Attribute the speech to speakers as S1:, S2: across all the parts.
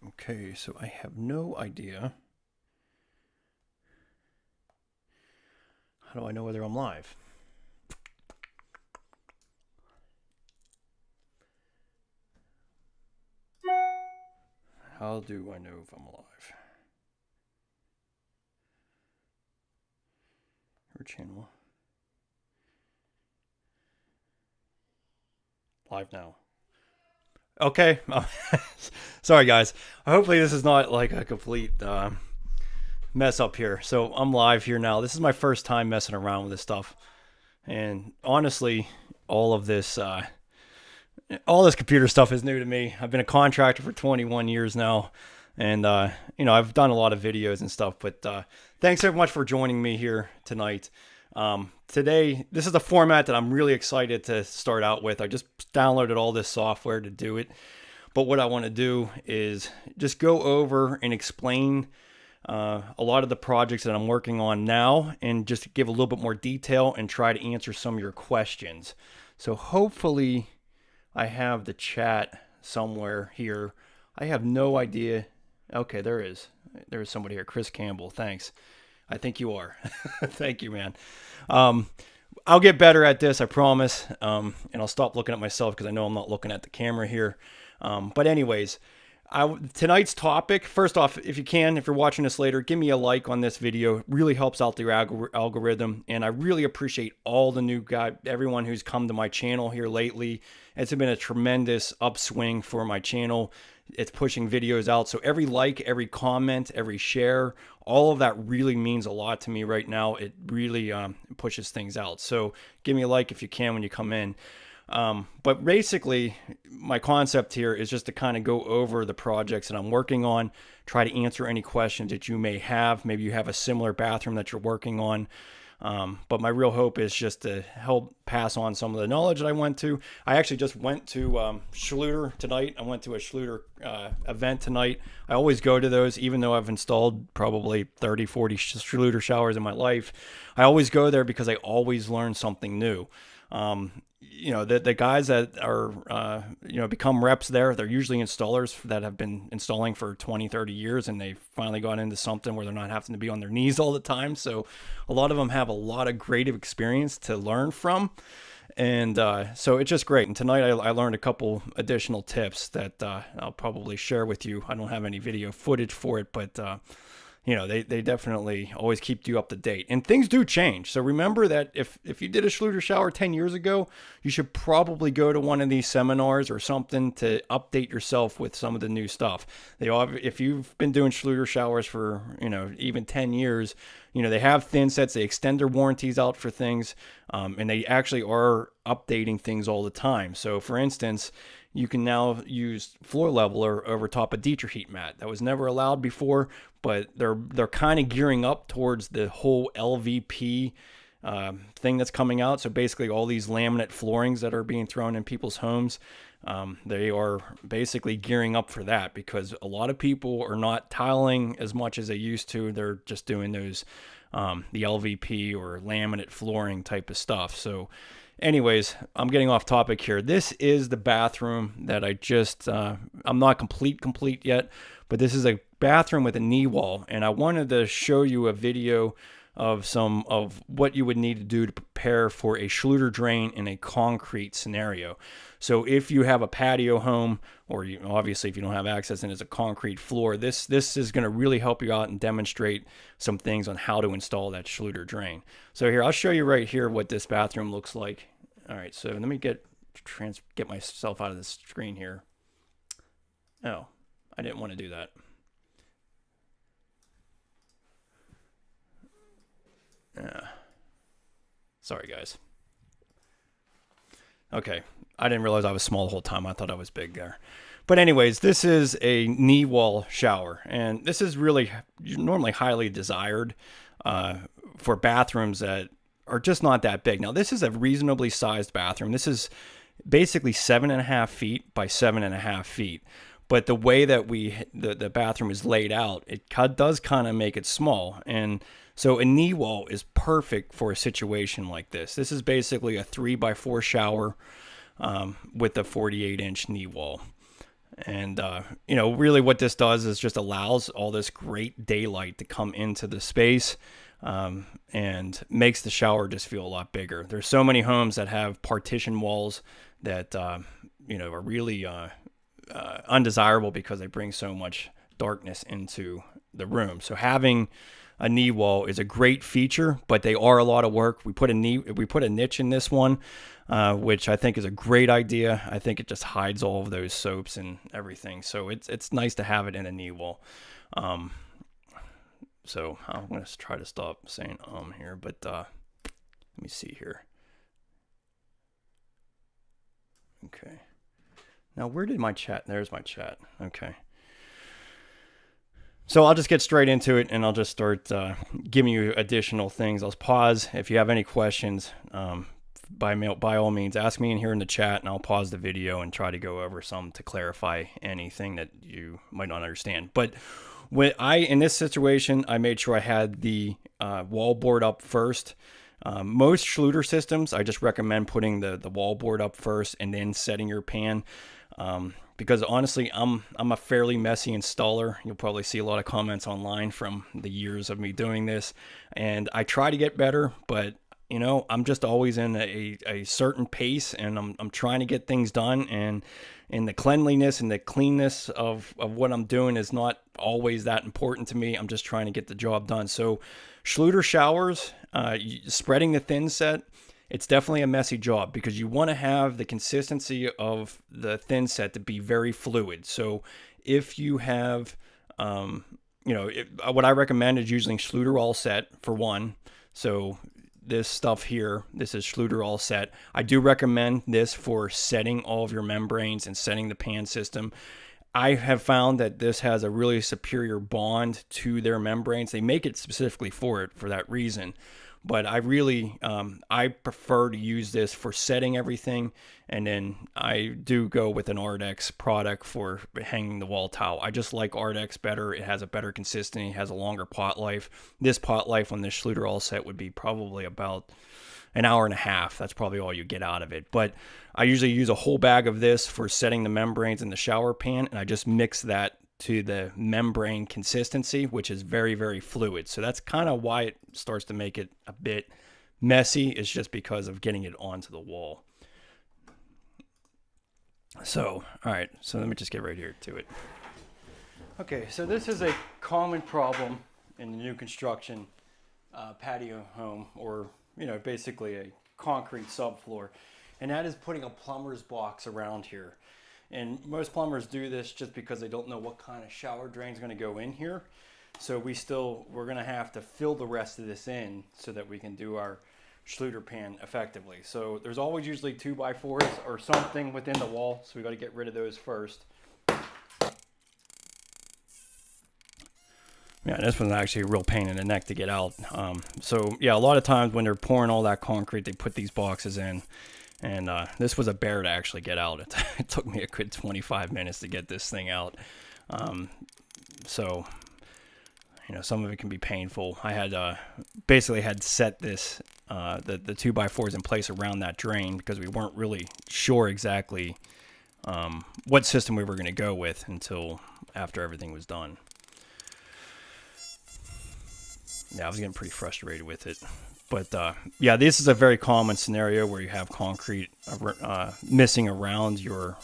S1: Okay, so I have no idea. How do I know whether I'm live? How do I know if I'm alive? Her channel. Live now. Okay. Sorry, guys. Hopefully this is not like a complete mess up here. So I'm live here now. This is my first time messing around with this stuff. And honestly, all this computer stuff is new to me. I've been a contractor for 21 years now. And, I've done a lot of videos and stuff. But thanks so much for joining me here tonight. Today, this is a format that I'm really excited to start out with. I just downloaded all this software to do it. But what I want to do is just go over and explain a lot of the projects that I'm working on now and just give a little bit more detail and try to answer some of your questions. So hopefully I have the chat somewhere here. I have no idea. Okay, there is. There is somebody here. Chris Campbell. Thanks. I think you are. Thank you, man. I'll get better at this, I promise. And I'll stop looking at myself because I know I'm not looking at the camera here. But anyways, tonight's topic, first off, if you're watching this later, give me a like on this video. It really helps out the algorithm. And I really appreciate all the new everyone who's come to my channel here lately. It's been a tremendous upswing for my channel. It's pushing videos out. So every like, every comment, every share, all of that really means a lot to me right now. It really pushes things out. So give me a like if you can when you come in. But basically, my concept here is just to kind of go over the projects that I'm working on, try to answer any questions that you may have. Maybe you have a similar bathroom that you're working on. But my real hope is just to help pass on some of the knowledge that I went to. I actually just went to Schluter tonight. I went to a Schluter event tonight. I always go to those, even though I've installed probably 30, 40 Schluter showers in my life. I always go there because I always learn something new. The guys that are, become reps there, they're usually installers that have been installing for 20, 30 years, and they've finally got into something where they're not having to be on their knees all the time. So a lot of them have a lot of great experience to learn from. And so it's just great. And tonight I learned a couple additional tips that I'll probably share with you. I don't have any video footage for it, but they definitely always keep you up to date. And things do change. So remember that if you did a Schluter shower 10 years ago, you should probably go to one of these seminars or something to update yourself with some of the new stuff. If you've been doing Schluter showers for, even 10 years, they have thin sets, they extend their warranties out for things, and they actually are updating things all the time. So for instance, you can now use floor leveler over top of Dietrich heat mat. That was never allowed before, but they're kind of gearing up towards the whole LVP thing that's coming out. So basically all these laminate floorings that are being thrown in people's homes, they are basically gearing up for that because a lot of people are not tiling as much as they used to. They're just doing those, the LVP or laminate flooring type of stuff. So anyways, I'm getting off topic here. This is the bathroom that I just, I'm not complete yet, but this is a bathroom with a knee wall. And I wanted to show you a video of some of what you would need to do to prepare for a Schluter drain in a concrete scenario. So if you have a patio home, or obviously if you don't have access and it's a concrete floor, this is going to really help you out and demonstrate some things on how to install that Schluter drain. So here, I'll show you right here what this bathroom looks like. All right, so let me get myself out of this screen here. Oh, I didn't want to do that. Sorry, guys. Okay, I didn't realize I was small the whole time. I thought I was big there. But anyways, this is a knee wall shower, and this is really normally highly desired for bathrooms that are just not that big. Now, this is a reasonably sized bathroom. This is basically 7.5 feet by 7.5 feet. But the way that the bathroom is laid out, it does kind of make it small. And so a knee wall is perfect for a situation like this. This is basically a 3x4 shower with a 48-inch knee wall. And, you know, really what this does is just allows all this great daylight to come into the space, and makes the shower just feel a lot bigger. There's so many homes that have partition walls that, you know, are really undesirable because they bring so much darkness into the room. So having a knee wall is a great feature, but they are a lot of work. We put a niche in this one, which I think is a great idea. I think it just hides all of those soaps and everything. So it's nice to have it in a knee wall. So I'm going to try to stop saying here, but let me see here. Okay. Now, where did my chat? There's my chat. Okay. So I'll just get straight into it, and I'll just start giving you additional things. I'll pause. If you have any questions, by all means, ask me in here in the chat, and I'll pause the video and try to go over some to clarify anything that you might not understand. But in this situation, I made sure I had the wall board up first. Most Schluter systems, I just recommend putting the wall board up first and then setting your pan. Because honestly, I'm a fairly messy installer. You'll probably see a lot of comments online from the years of me doing this, and I try to get better, but you know, I'm just always in a certain pace, and I'm trying to get things done, and the cleanliness and the cleanness of what I'm doing is not always that important to me. I'm just trying to get the job done. So Schluter showers, spreading the thin set, it's definitely a messy job because you want to have the consistency of the thin set to be very fluid. So if you have, you know, what I recommend is using Schluter All Set for one. So this stuff here, this is Schluter All Set. I do recommend this for setting all of your membranes and setting the pan system. I have found that this has a really superior bond to their membranes. They make it specifically for that reason. But I really, I prefer to use this for setting everything. And then I do go with an Ardex product for hanging the wall towel. I just like Ardex better. It has a better consistency, has a longer pot life. This pot life on this Schluter All Set would be probably about an hour and a half. That's probably all you get out of it. But I usually use a whole bag of this for setting the membranes in the shower pan. And I just mix that to the membrane consistency, which is very, very fluid. So that's kind of why it starts to make it a bit messy. It's just because of getting it onto the wall. So, all right. So let me just get right here to it. Okay. So this is a common problem in the new construction patio home, or, you know, basically a concrete subfloor. And that is putting a plumber's box around here. And most plumbers do this just because they don't know what kind of shower drain is going to go in here. So we're going to have to fill the rest of this in so that we can do our Schluter pan effectively. So there's always usually 2x4s or something within the wall. So we got to get rid of those first. Yeah, this one's actually a real pain in the neck to get out. So yeah, a lot of times when they're pouring all that concrete, they put these boxes in. And this was a bear to actually get out. It took me a good 25 minutes to get this thing out. So, you know, some of it can be painful. I had basically had set this, the 2x4s in place around that drain because we weren't really sure exactly what system we were going to go with until after everything was done. Yeah, I was getting pretty frustrated with it. But yeah, this is a very common scenario where you have concrete missing around your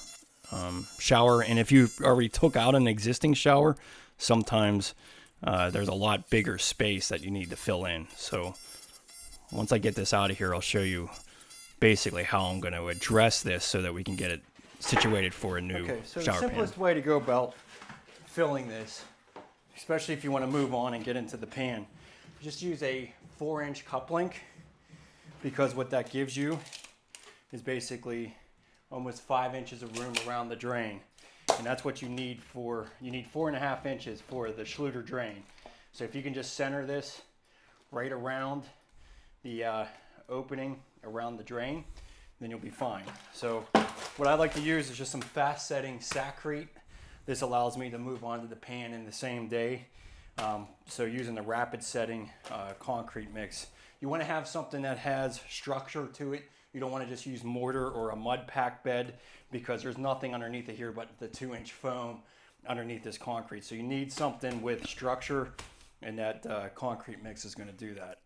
S1: shower. And if you already took out an existing shower, sometimes there's a lot bigger space that you need to fill in. So once I get this out of here, I'll show you basically how I'm going to address this so that we can get it situated for a new shower pan. So the simplest way to go about filling this, especially if you want to move on and get into the pan, just use a 4-inch cup link, because what that gives you is basically almost 5 inches of room around the drain. And that's what you need 4.5 inches for the Schluter drain. So if you can just center this right around the opening around the drain, then you'll be fine. So what I like to use is just some fast setting Saccrete. This allows me to move on to the pan in the same day. So using the rapid setting concrete mix, you want to have something that has structure to it. You don't want to just use mortar or a mud pack bed because there's nothing underneath it here but the 2-inch foam underneath this concrete. So you need something with structure, and that concrete mix is going to do that.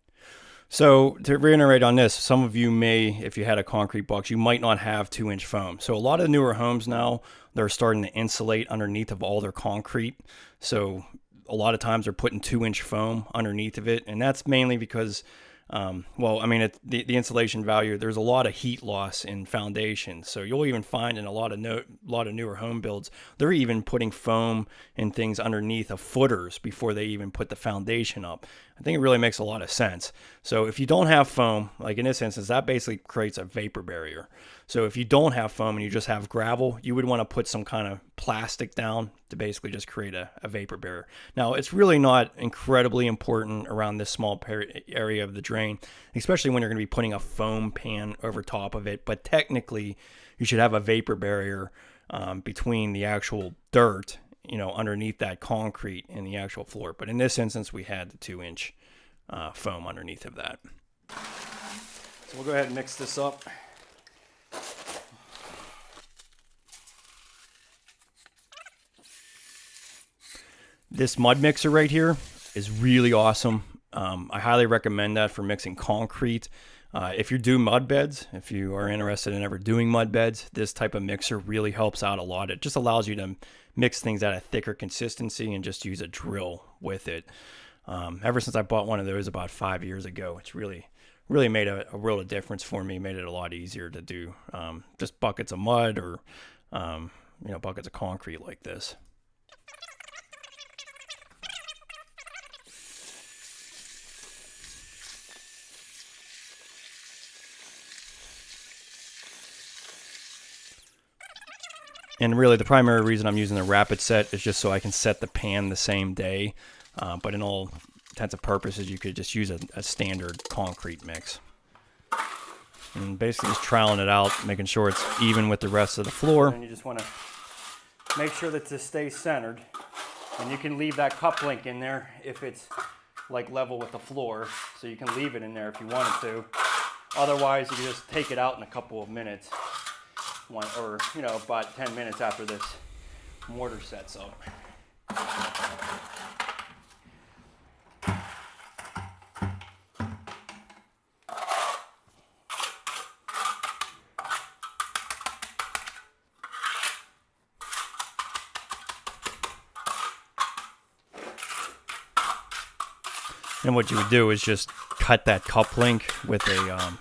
S1: So to reiterate on this, some of you may, if you had a concrete box, you might not have 2-inch foam. So a lot of newer homes now, they're starting to insulate underneath of all their concrete. So a lot of times they're putting 2-inch foam underneath of it. And that's mainly because, well, I mean, the insulation value, there's a lot of heat loss in foundations. So you'll even find in a lot of newer home builds, they're even putting foam and things underneath of footers before they even put the foundation up. I think it really makes a lot of sense. So if you don't have foam, like in this instance, that basically creates a vapor barrier. So if you don't have foam and you just have gravel, you would want to put some kind of plastic down to basically just create a vapor barrier. Now, it's really not incredibly important around this small area of the drain, especially when you're going to be putting a foam pan over top of it. But technically, you should have a vapor barrier between the actual dirt, underneath that concrete and the actual floor. But in this instance, we had the 2-inch foam underneath of that. So we'll go ahead and mix this up. This mud mixer right here is really awesome. I highly recommend that for mixing concrete. If you do mud beds, if you are interested in ever doing mud beds, this type of mixer really helps out a lot. It just allows you to mix things at a thicker consistency and just use a drill with it. Ever since I bought one of those about 5 years ago, it's really made a real difference for me. Made it a lot easier to do just buckets of mud or buckets of concrete like this. And really, the primary reason I'm using the rapid set is just so I can set the pan the same day. But in all intents and purposes, you could just use a standard concrete mix. And basically just troweling it out, making sure it's even with the rest of the floor. And you just want to make sure that this stays centered. And you can leave that cup link in there if it's like level with the floor. So you can leave it in there if you wanted to. Otherwise, you can just take it out in a couple of minutes. Or about 10 minutes after this mortar sets up. And what you would do is just cut that cup link with a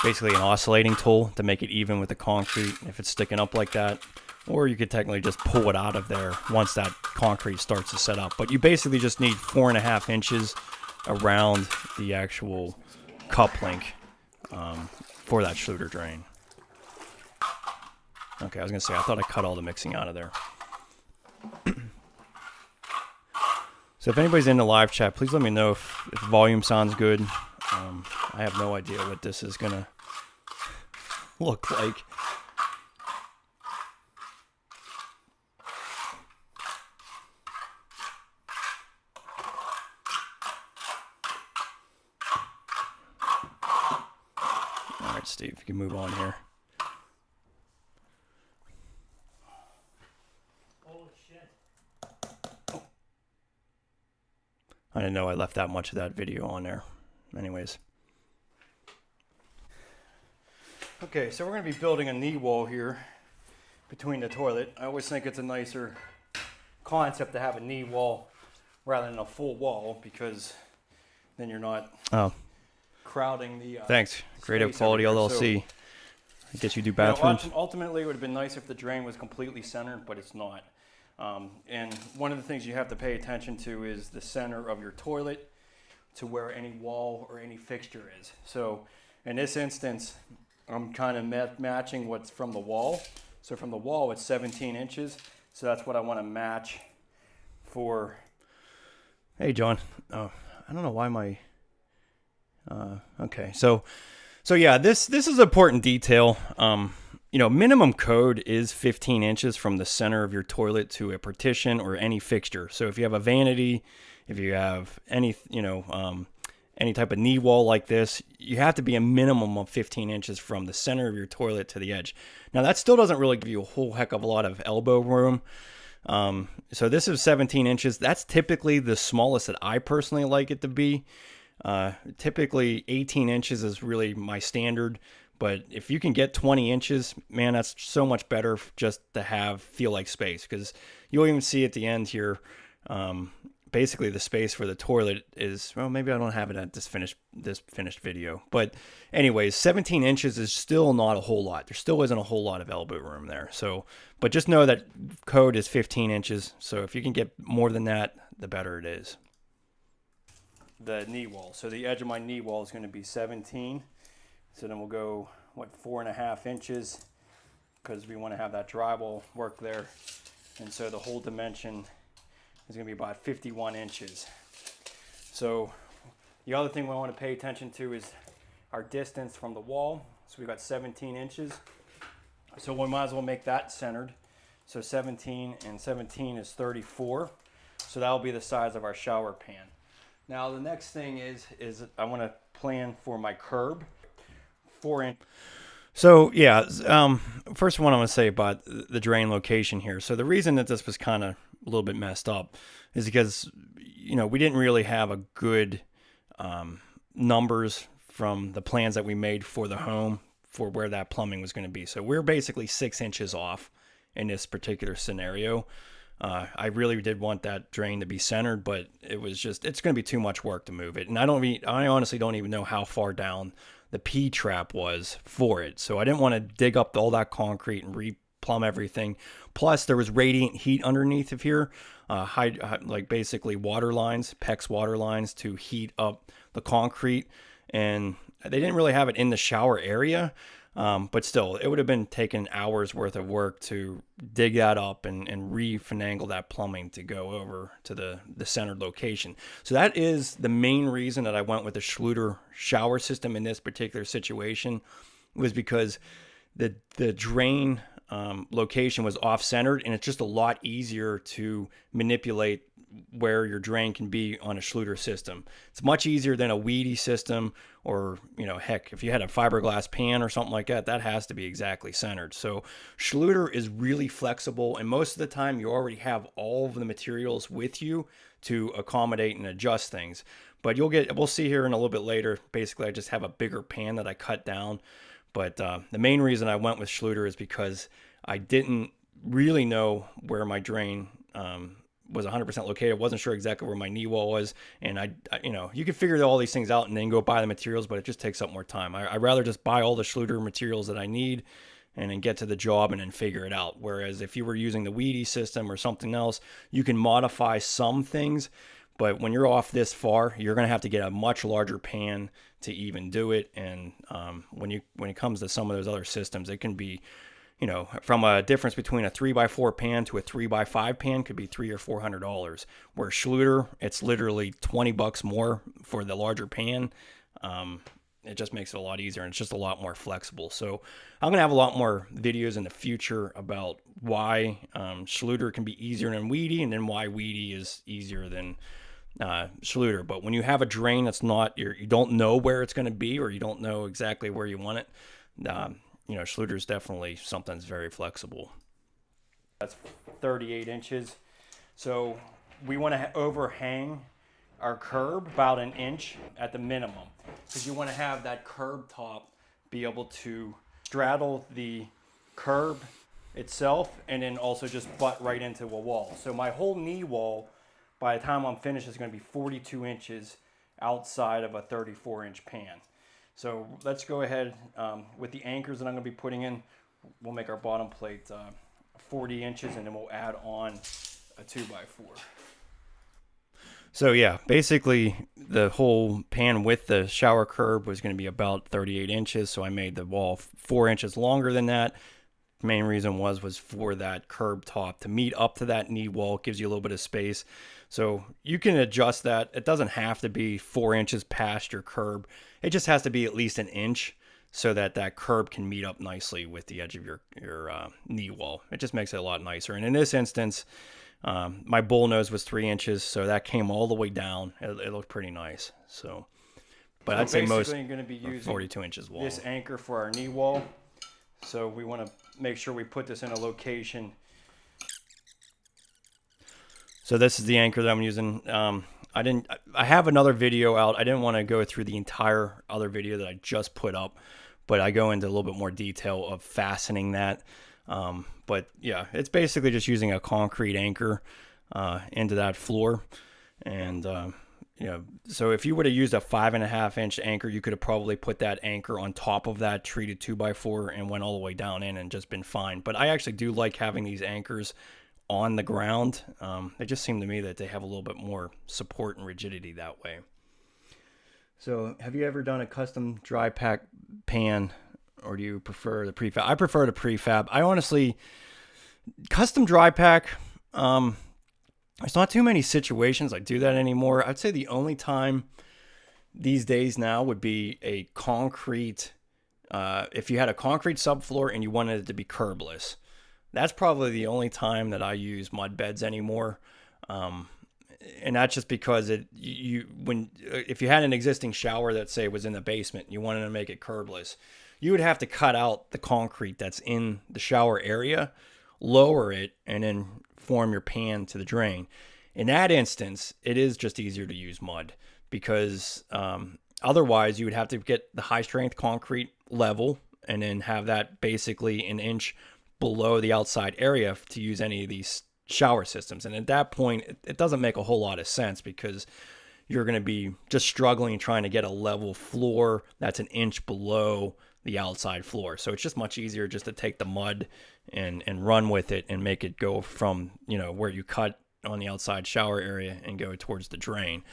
S1: basically an oscillating tool to make it even with the concrete if it's sticking up like that. Or you could technically just pull it out of there once that concrete starts to set up. But you basically just need 4.5 inches around the actual cup link for that Schluter drain. Okay, I was going to say, I thought I cut all the mixing out of there. So if anybody's in the live chat, please let me know if volume sounds good. I have no idea what this is going to look like. All right, Steve, you can move on here.
S2: Holy shit.
S1: I didn't know I left that much of that video on there. Anyways. Okay, so we're going to be building a knee wall here between the toilet. I always think it's a nicer concept to have a knee wall rather than a full wall because then you're not crowding the Thanks. Creative Quality LLC. I guess you do bathrooms.
S2: Ultimately, it would have been nice if the drain was completely centered, but it's not. And one of the things you have to pay attention to is the center of your toilet to where any wall or any fixture is. So in this instance, I'm kind of matching what's from the wall. So from the wall, it's 17 inches. So that's what I want to match for.
S1: Hey, John. Oh, I don't know why my... okay, so yeah, this is an important detail. Minimum code is 15 inches from the center of your toilet to a partition or any fixture. So if you have a vanity, if you have any any type of knee wall like this, you have to be a minimum of 15 inches from the center of your toilet to the edge. Now that still doesn't really give you a whole heck of a lot of elbow room. So this is 17 inches. That's typically the smallest that I personally like it to be. Typically 18 inches is really my standard, but if you can get 20 inches, man, that's so much better just to feel like space, because you'll even see at the end here, basically the space for the toilet is, well, maybe I don't have it at this finished video, but anyways, 17 inches is still not a whole lot. There still isn't a whole lot of elbow room there. So, but just know that code is 15 inches. So if you can get more than that, the better it is.
S2: The knee wall. So the edge of my knee wall is going to be 17. So then we'll go, 4.5 inches, because we want to have that drywall work there. And so the whole dimension is going to be about 51 inches. So the other thing we want to pay attention to is our distance from the wall. So we've got 17 inches. So we might as well make that centered. So 17 and 17 is 34. So that'll be the size of our shower pan. Now the next thing is I want to plan for my curb. 4 inch.
S1: So yeah, first one I want to say about the drain location here. So the reason that this was kind of a little bit messed up is because, we didn't really have a good numbers from the plans that we made for the home for where that plumbing was going to be. So we're basically 6 inches off in this particular scenario. I really did want that drain to be centered, but it's going to be too much work to move it. And I honestly don't even know how far down the P trap was for it. So I didn't want to dig up all that concrete and replumb everything. Plus there was radiant heat underneath of here, like basically water lines, PEX water lines to heat up the concrete. And they didn't really have it in the shower area. But still, it would have been taking hours worth of work to dig that up and refinagle that plumbing to go over to the centered location. So that is the main reason that I went with the Schluter shower system in this particular situation, was because the drain location was off-centered, and it's just a lot easier to manipulate where your drain can be on a Schluter system. It's much easier than a weedy system, or, heck, if you had a fiberglass pan or something like that, that has to be exactly centered. So Schluter is really flexible, and most of the time you already have all of the materials with you to accommodate and adjust things. But we'll see here in a little bit later, basically I just have a bigger pan that I cut down. But the main reason I went with Schluter is because I didn't really know where my drain was 100% located. I wasn't sure exactly where my knee wall was, and I you can figure all these things out and then go buy the materials, but it just takes up more time. I'd rather just buy all the Schluter materials that I need and then get to the job and then figure it out. Whereas if you were using the weedy system or something else, you can modify some things, but when you're off this far, you're going to have to get a much larger pan to even do it. And when it comes to some of those other systems, it can be, from a difference between a 3x4 pan to a 3x5 pan could be $300 or $400. Where Schluter, it's literally $20 more for the larger pan. It just makes it a lot easier, and it's just a lot more flexible. So I'm going to have a lot more videos in the future about why Schluter can be easier than weedy, and then why weedy is easier than Schluter. But when you have a drain that's you don't know where it's going to be, or you don't know exactly where you want it, Schluter is definitely something that's very flexible.
S2: That's 38 inches. So we want to overhang our curb about an inch at the minimum, because you want to have that curb top be able to straddle the curb itself and then also just butt right into a wall. So my whole knee wall, by the time I'm finished, is going to be 42 inches outside of a 34-inch pan. So let's go ahead with the anchors that I'm going to be putting in. We'll make our bottom plate 40 inches, and then we'll add on a 2x4.
S1: So yeah, basically the whole pan with the shower curb was going to be about 38 inches. So I made the wall 4 inches longer than that. Main reason was for that curb top to meet up to that knee wall. It gives you a little bit of space. So you can adjust that. It doesn't have to be 4 inches past your curb. It just has to be at least an inch so that curb can meet up nicely with the edge of your knee wall. It just makes it a lot nicer. And in this instance, my bull nose was 3 inches, so that came all the way down. It looked pretty nice. So But
S2: So
S1: I'd say most
S2: basically, I'm going to be using
S1: 42 inches long.
S2: this anchor for our knee wall. So we want to make sure we put this in a location.
S1: So this is the anchor that I'm using. I have another video out. I didn't want to go through the entire other video that I just put up, but I go into a little bit more detail of fastening that. But yeah, it's basically just using a concrete anchor into that floor. And, so if you would have used a 5.5-inch anchor, you could have probably put that anchor on top of that treated 2x4 and went all the way down in and just been fine. But I actually do like having these anchors on the ground. They just seem to me that they have a little bit more support and rigidity that way. So have you ever done a custom dry pack pan, or do you prefer the prefab? I prefer the prefab. I honestly, custom dry pack, there's not too many situations I do that anymore. I'd say the only time these days now would be a concrete, if you had a concrete subfloor and you wanted it to be curbless. That's probably the only time that I use mud beds anymore. And that's just because if you had an existing shower that, say, was in the basement and you wanted to make it curbless, you would have to cut out the concrete that's in the shower area, lower it, and then form your pan to the drain. In that instance, it is just easier to use mud, because otherwise you would have to get the high strength concrete level and then have that basically an inch below the outside area to use any of these shower systems. And at that point, it doesn't make a whole lot of sense, because you're going to be just struggling trying to get a level floor that's an inch below the outside floor. So it's just much easier just to take the mud and run with it and make it go from, where you cut on the outside shower area and go towards the drain.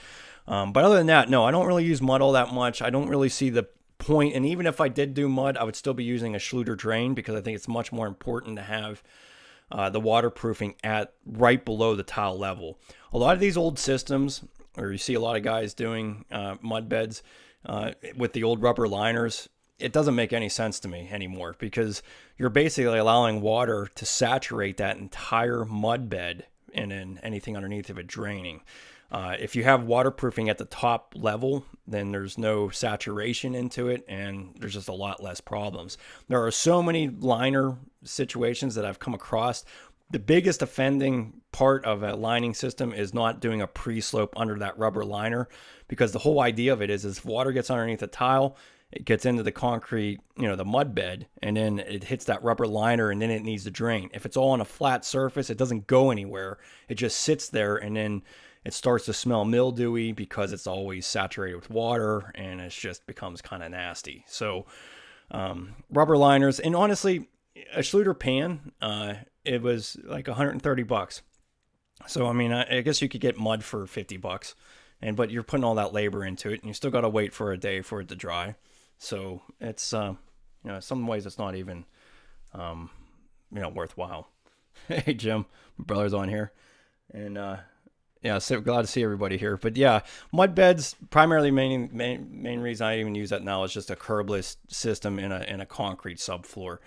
S1: But other than that, no, I don't really use mud all that much. I don't really see the point. And even if I did do mud, I would still be using a Schluter drain, because I think it's much more important to have the waterproofing at right below the tile level. A lot of these old systems, or you see a lot of guys doing mud beds with the old rubber liners, it doesn't make any sense to me anymore, because you're basically allowing water to saturate that entire mud bed, and then anything underneath of it draining. If you have waterproofing at the top level, then there's no saturation into it, and there's just a lot less problems. There are so many liner situations that I've come across. The biggest offending part of a lining system is not doing a pre-slope under that rubber liner, because the whole idea of it is if water gets underneath the tile, it gets into the concrete, the mud bed, and then it hits that rubber liner, and then it needs to drain. If it's all on a flat surface, it doesn't go anywhere. It just sits there, and then it starts to smell mildewy because it's always saturated with water, and it just becomes kind of nasty. So rubber liners, and honestly, a Schluter pan, it was like $130. So, I guess you could get mud for $50, but you're putting all that labor into it, and you still got to wait for a day for it to dry. So it's, in some ways it's not even, worthwhile. Hey, Jim, my brother's on here. And, so glad to see everybody here. But yeah, mud beds, primarily main reason I even use that now is just a curbless system in a concrete subfloor.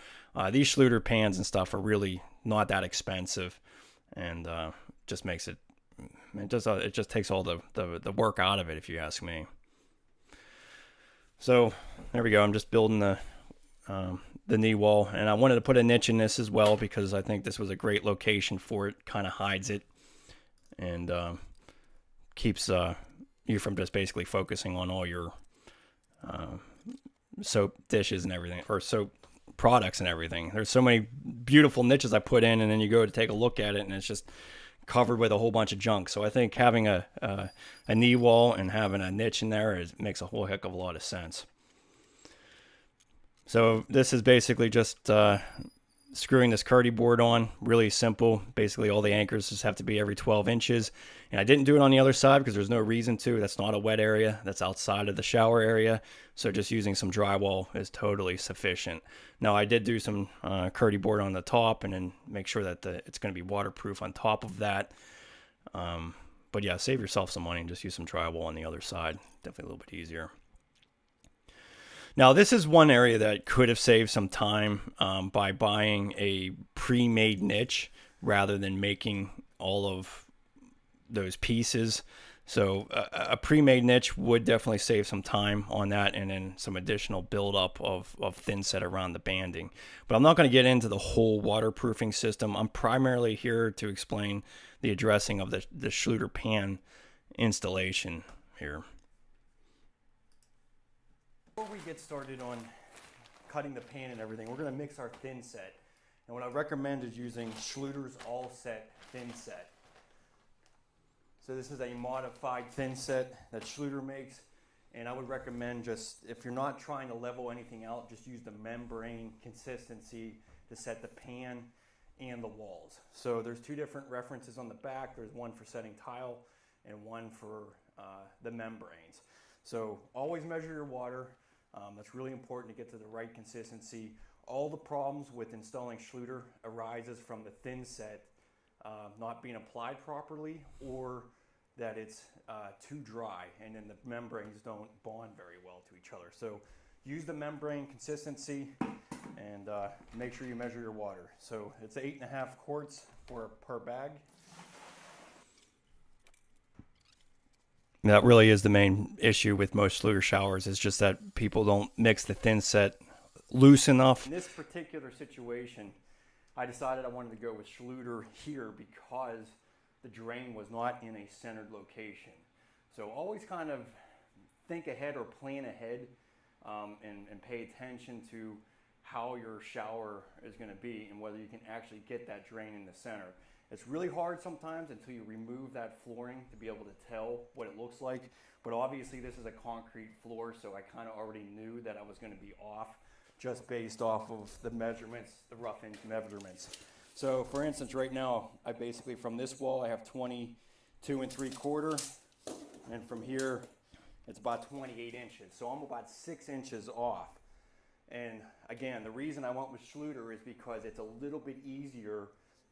S1: These Schluter pans and stuff are really not that expensive, and just makes it just takes all the work out of it, if you ask me. So there we go. I'm just building the knee wall, and I wanted to put a niche in this as well, because I think this was a great location for it. Kind of hides it and keeps you from just basically focusing on all your soap dishes and everything, or soap products and everything. There's so many beautiful niches I put in, and then you go to take a look at it, and it's just covered with a whole bunch of junk. So I think having a knee wall and having a niche in there makes a whole heck of a lot of sense. So this is basically just screwing this Curdy board on. Really simple. Basically all the anchors just have to be every 12 inches. And I didn't do it on the other side because there's no reason to. That's not a wet area. That's outside of the shower area. So just using some drywall is totally sufficient. Now I did do some Curdy board on the top, and then make sure that it's going to be waterproof on top of that. But yeah, save yourself some money and just use some drywall on the other side. Definitely a little bit easier. Now, this is one area that could have saved some time by buying a pre-made niche rather than making all of those pieces. So a pre-made niche would definitely save some time on that, and then some additional buildup of thin set around the banding. But I'm not going to get into the whole waterproofing system. I'm primarily here to explain the addressing of the Schluter pan installation here.
S2: Before we get started on cutting the pan and everything, we're going to mix our thin set. And what I recommend is using Schluter's All Set Thin Set. So this is a modified thin set that Schluter makes, and I would recommend, just if you're not trying to level anything out, just use the membrane consistency to set the pan and the walls. So there's two different references on the back. There's one for setting tile and one for the membranes. So always measure your water. That's really important to get to the right consistency. All the problems with installing Schluter arises from the thin set not being applied properly, or that it's too dry and then the membranes don't bond very well to each other. So use the membrane consistency and make sure you measure your water. So it's 8.5 quarts per bag.
S1: That really is the main issue with most Schluter showers, is just that people don't mix the thin set loose enough.
S2: In this particular situation, I decided I wanted to go with Schluter here because the drain was not in a centered location. So always kind of think ahead or plan ahead, and pay attention to how your shower is going to be and whether you can actually get that drain in the center. It's really hard sometimes until you remove that flooring to be able to tell what it looks like. But obviously this is a concrete floor, so I kind of already knew that I was going to be off just based off of the measurements, the rough inch measurements. So for instance, right now, I basically, from this wall, I have 22 3/4, and from here, it's about 28 inches. So I'm about 6 inches off. And again, the reason I went with Schluter is because it's a little bit easier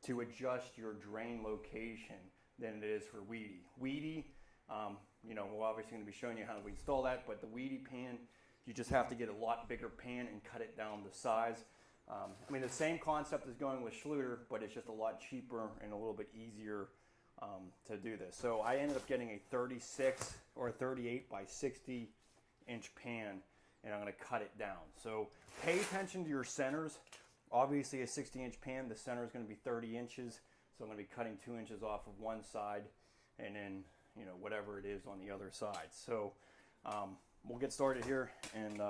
S2: to adjust your drain location than it is for Weedy. Weedy, we're obviously going to be showing you how to install that, but the Weedy pan, you just have to get a lot bigger pan and cut it down to size. The same concept is going with Schluter, but it's just a lot cheaper and a little bit easier to do this. So I ended up getting a 36 or a 38 by 60 inch pan, and I'm going to cut it down. So pay attention to your centers. Obviously a 60 inch pan, the center is going to be 30 inches. So I'm going to be cutting 2 inches off of one side and then, whatever it is on the other side. So we'll get started here and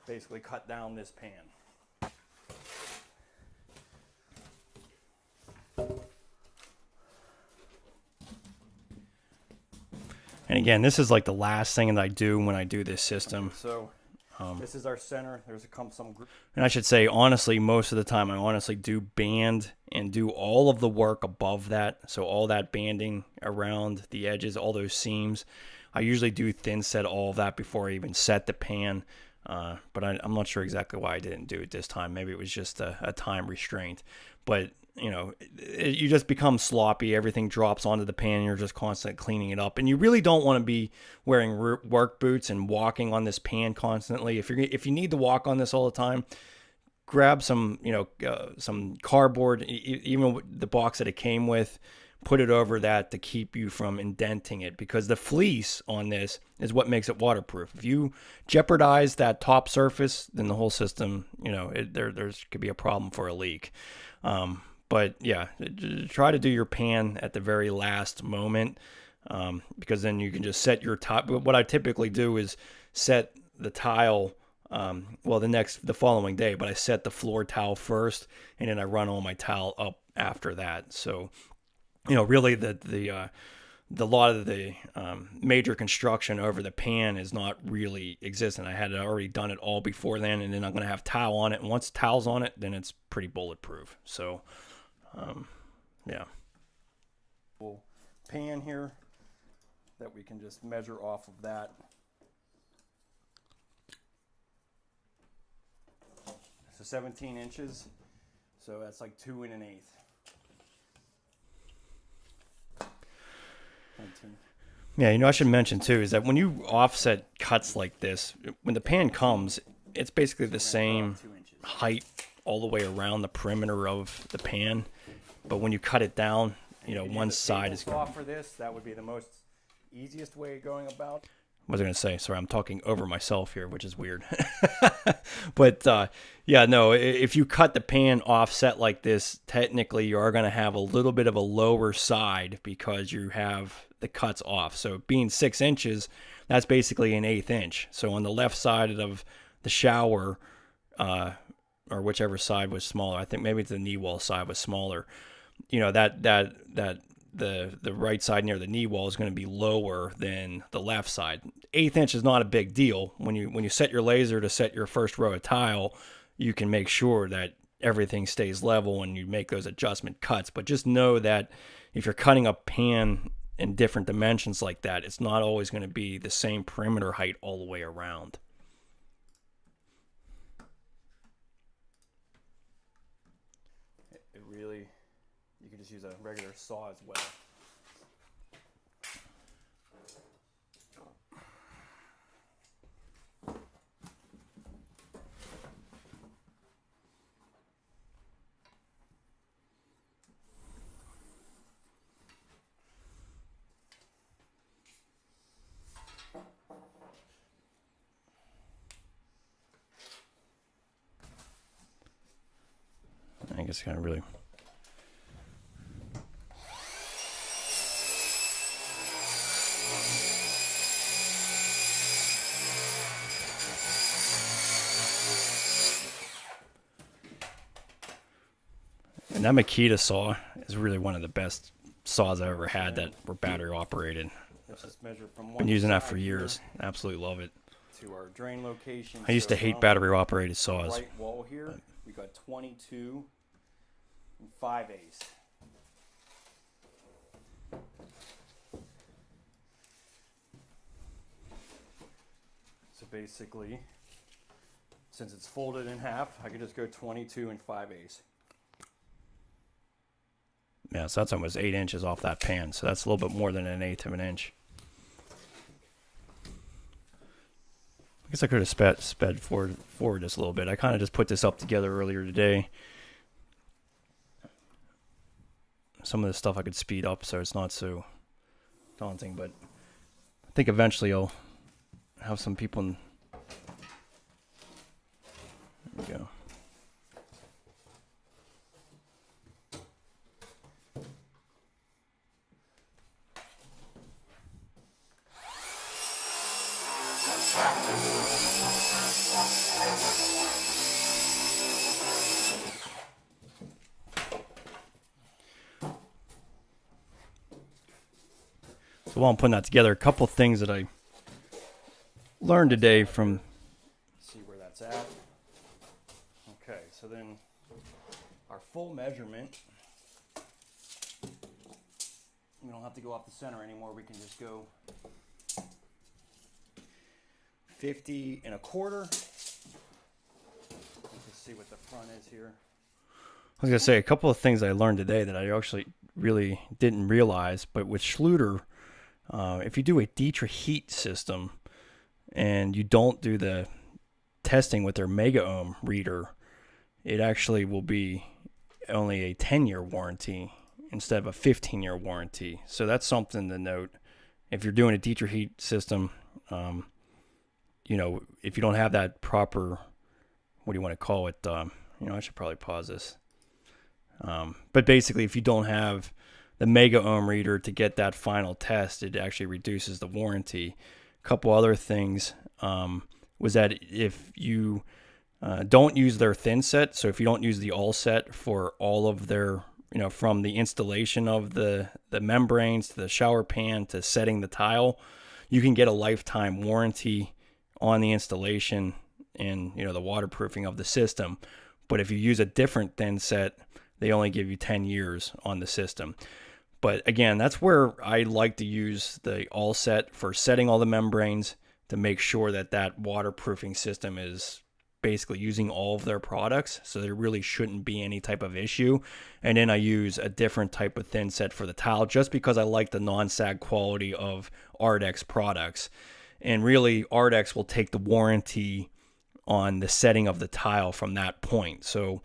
S2: basically cut down this pan.
S1: And again, this is like the last thing that I do when I do this system.
S2: Okay, so this is our center. There's some.
S1: And I should say, honestly, most of the time I honestly do band and do all of the work above that. So all that banding around the edges, all those seams. I usually do thin set all of that before I even set the pan. But I'm not sure exactly why I didn't do it this time. Maybe it was just a time restraint. But you just become sloppy. Everything drops onto the pan and you're just constantly cleaning it up. And you really don't want to be wearing work boots and walking on this pan constantly. If you need to walk on this all the time, grab some cardboard, even the box that it came with, put it over that to keep you from indenting it, because the fleece on this is what makes it waterproof. If you jeopardize that top surface, then the whole system, there could be a problem for a leak. But yeah, try to do your pan at the very last moment, because then you can just set your tile. What I typically do is set the tile, the following day, but I set the floor tile first, and then I run all my tile up after that. So, really the lot of the major construction over the pan is not really existent. I had already done it all before then, and then I'm going to have tile on it. And once tile's on it, then it's pretty bulletproof. So, yeah.
S2: Pan here that we can just measure off of that. So 17 inches. So that's like 2 1/8. 19.
S1: Yeah, I should mention too is that when you offset cuts like this, when the pan comes, it's basically the same height all the way around the perimeter of the pan. But when you cut it down, one side is
S2: off for this. That would be the most easiest way of going about.
S1: What was I going to say? Sorry, I'm talking over myself here, which is weird. But yeah, no, if you cut the pan offset like this, technically you are going to have a little bit of a lower side because you have the cuts off. So being 6 inches, that's basically an 1/8 inch. So on the left side of the shower, or whichever side was smaller, I think maybe it's the knee wall side was smaller. You know, the right side near the knee wall is going to be lower than the left side. 1/8 inch is not a big deal. When you set your laser to set your first row of tile, you can make sure that everything stays level and you make those adjustment cuts. But just know that if you're cutting a pan in different dimensions like that, it's not always going to be the same perimeter height all the way around.
S2: It really, you can just use a regular saw as well.
S1: I guess kind of really. And that Makita saw is really one of the best saws I've ever had that were battery operated.
S2: Let's just measure from one
S1: Been using that
S2: side
S1: for years.
S2: here
S1: Absolutely love it.
S2: to our drain location.
S1: I used to hate
S2: from
S1: battery operated
S2: the
S1: saws.
S2: right wall here, we got 22 and 5/8. So basically, since it's folded in half, I could just go 22 and 5/8.
S1: Yeah, so that's almost 8 inches off that pan. So that's a little bit more than an 1/8 of an inch. I guess I could have sped forward just a little bit. I kind of just put this up together earlier today. Some of this stuff I could speed up so it's not so daunting, but I think eventually I'll have some people in. There we go. So while I'm putting that together, a couple things that I learned today from.
S2: See where that's at. Okay, so then our full measurement, we don't have to go off the center anymore. We can just go 50 1/4. Let's see what the front is here.
S1: I was going to say a couple of things I learned today that I actually really didn't realize, but with Schluter, if you do a Dietrich heat system and you don't do the testing with their mega ohm reader, it actually will be only a 10-year warranty instead of a 15-year warranty. So that's something to note. If you're doing a Dietrich heat system, you know, if you don't have that proper, what do you want to call it? You know, I should probably pause this. But basically, if you don't have the mega ohm reader to get that final test, it actually reduces the warranty. A couple other things was that if you don't use their thin set, so if you don't use the all set for all of their, you know, from the installation of the membranes to the shower pan to setting the tile, you can get a lifetime warranty on the installation and, you know, the waterproofing of the system. But if you use a different thin set, they only give you 10 years on the system. But again, that's where I like to use the all set for setting all the membranes to make sure that that waterproofing system is basically using all of their products. So there really shouldn't be any type of issue. And then I use a different type of thin set for the tile just because I like the non-sag quality of Ardex products. And really, Ardex will take the warranty on the setting of the tile from that point. So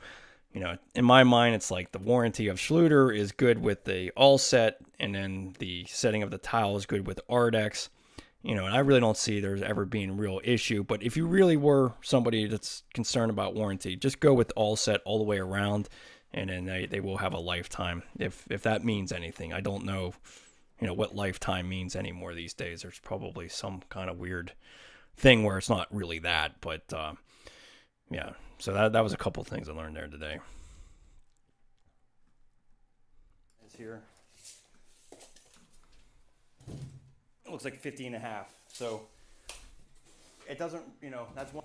S1: in my mind, it's like the warranty of Schluter is good with the all set, and then the setting of the tile is good with Ardex. And I really don't see there's ever being a real issue. But if you really were somebody that's concerned about warranty, just go with all set all the way around, and then they will have a lifetime. If that means anything, I don't know, what lifetime means anymore these days. There's probably some kind of weird thing where it's not really that. But yeah, so that was a couple things I learned there today.
S2: Is here. It looks like 50 and a half. So it doesn't, that's one.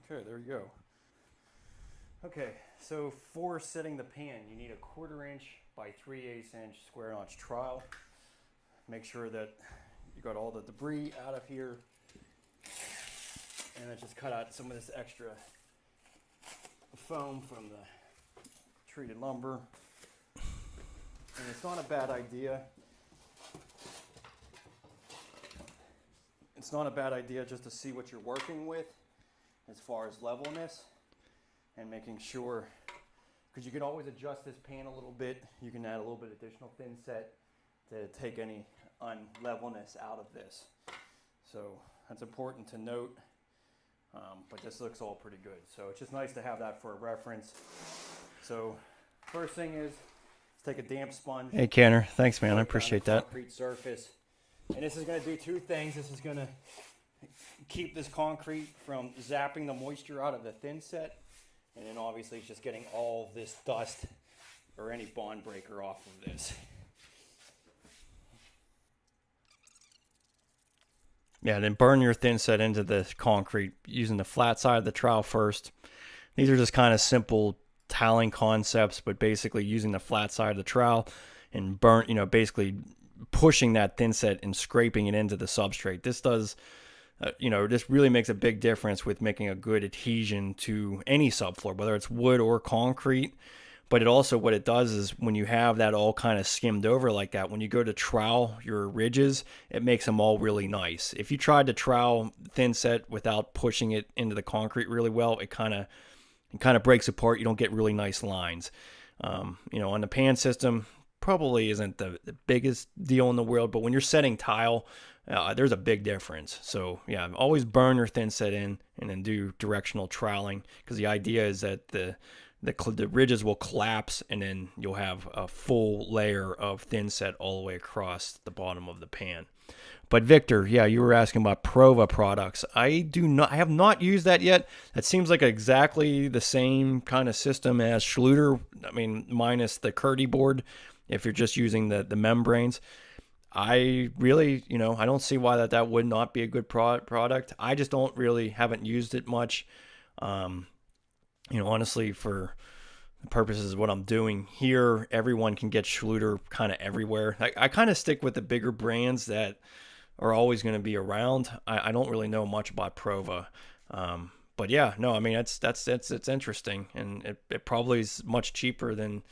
S2: Okay, there you go. Okay, so for setting the pan, you need a 1/4 inch by 3/8 inch square notch trowel. Make sure that you got all the debris out of here, and then just cut out some of this extra foam from the treated lumber. And it's not a bad idea. It's not a bad idea just to see what you're working with as far as levelness and making sure, because you can always adjust this pan a little bit. You can add a little bit additional thin set to take any unlevelness out of this. So that's important to note, but this looks all pretty good. So it's just nice to have that for a reference. So first thing is, let's take a damp sponge.
S1: Hey, Canner. Thanks, man. I appreciate that.
S2: Concrete surface. And this is going to do two things. This is going to keep this concrete from zapping the moisture out of the thin set. And then obviously it's just getting all this dust or any bond breaker off of this.
S1: Yeah, then burn your thin set into the concrete using the flat side of the trowel first. These are just kind of simple tiling concepts, but basically using the flat side of the trowel and basically pushing that thin set and scraping it into the substrate. This does, this really makes a big difference with making a good adhesion to any subfloor, whether it's wood or concrete. But it also, what it does is when you have that all kind of skimmed over like that, when you go to trowel your ridges, it makes them all really nice. If you tried to trowel thin set without pushing it into the concrete really well, it kind of breaks apart. You don't get really nice lines. On the pan system, probably isn't the biggest deal in the world, but when you're setting tile, there's a big difference. So yeah, always burn your thin set in and then do directional troweling, because the idea is that the ridges will collapse and then you'll have a full layer of thin set all the way across the bottom of the pan. But Victor, yeah, you were asking about Prova products. I have not used that yet. That seems like exactly the same kind of system as Schluter. I mean, minus the Curdy board, if you're just using the membranes. I really, I don't see why that would not be a good product. I just haven't used it much. Honestly, for the purposes of what I'm doing here, everyone can get Schluter kind of everywhere. I kind of stick with the bigger brands that are always going to be around. I don't really know much about Prova. But yeah, no, I mean, it's interesting, and it probably is much cheaper than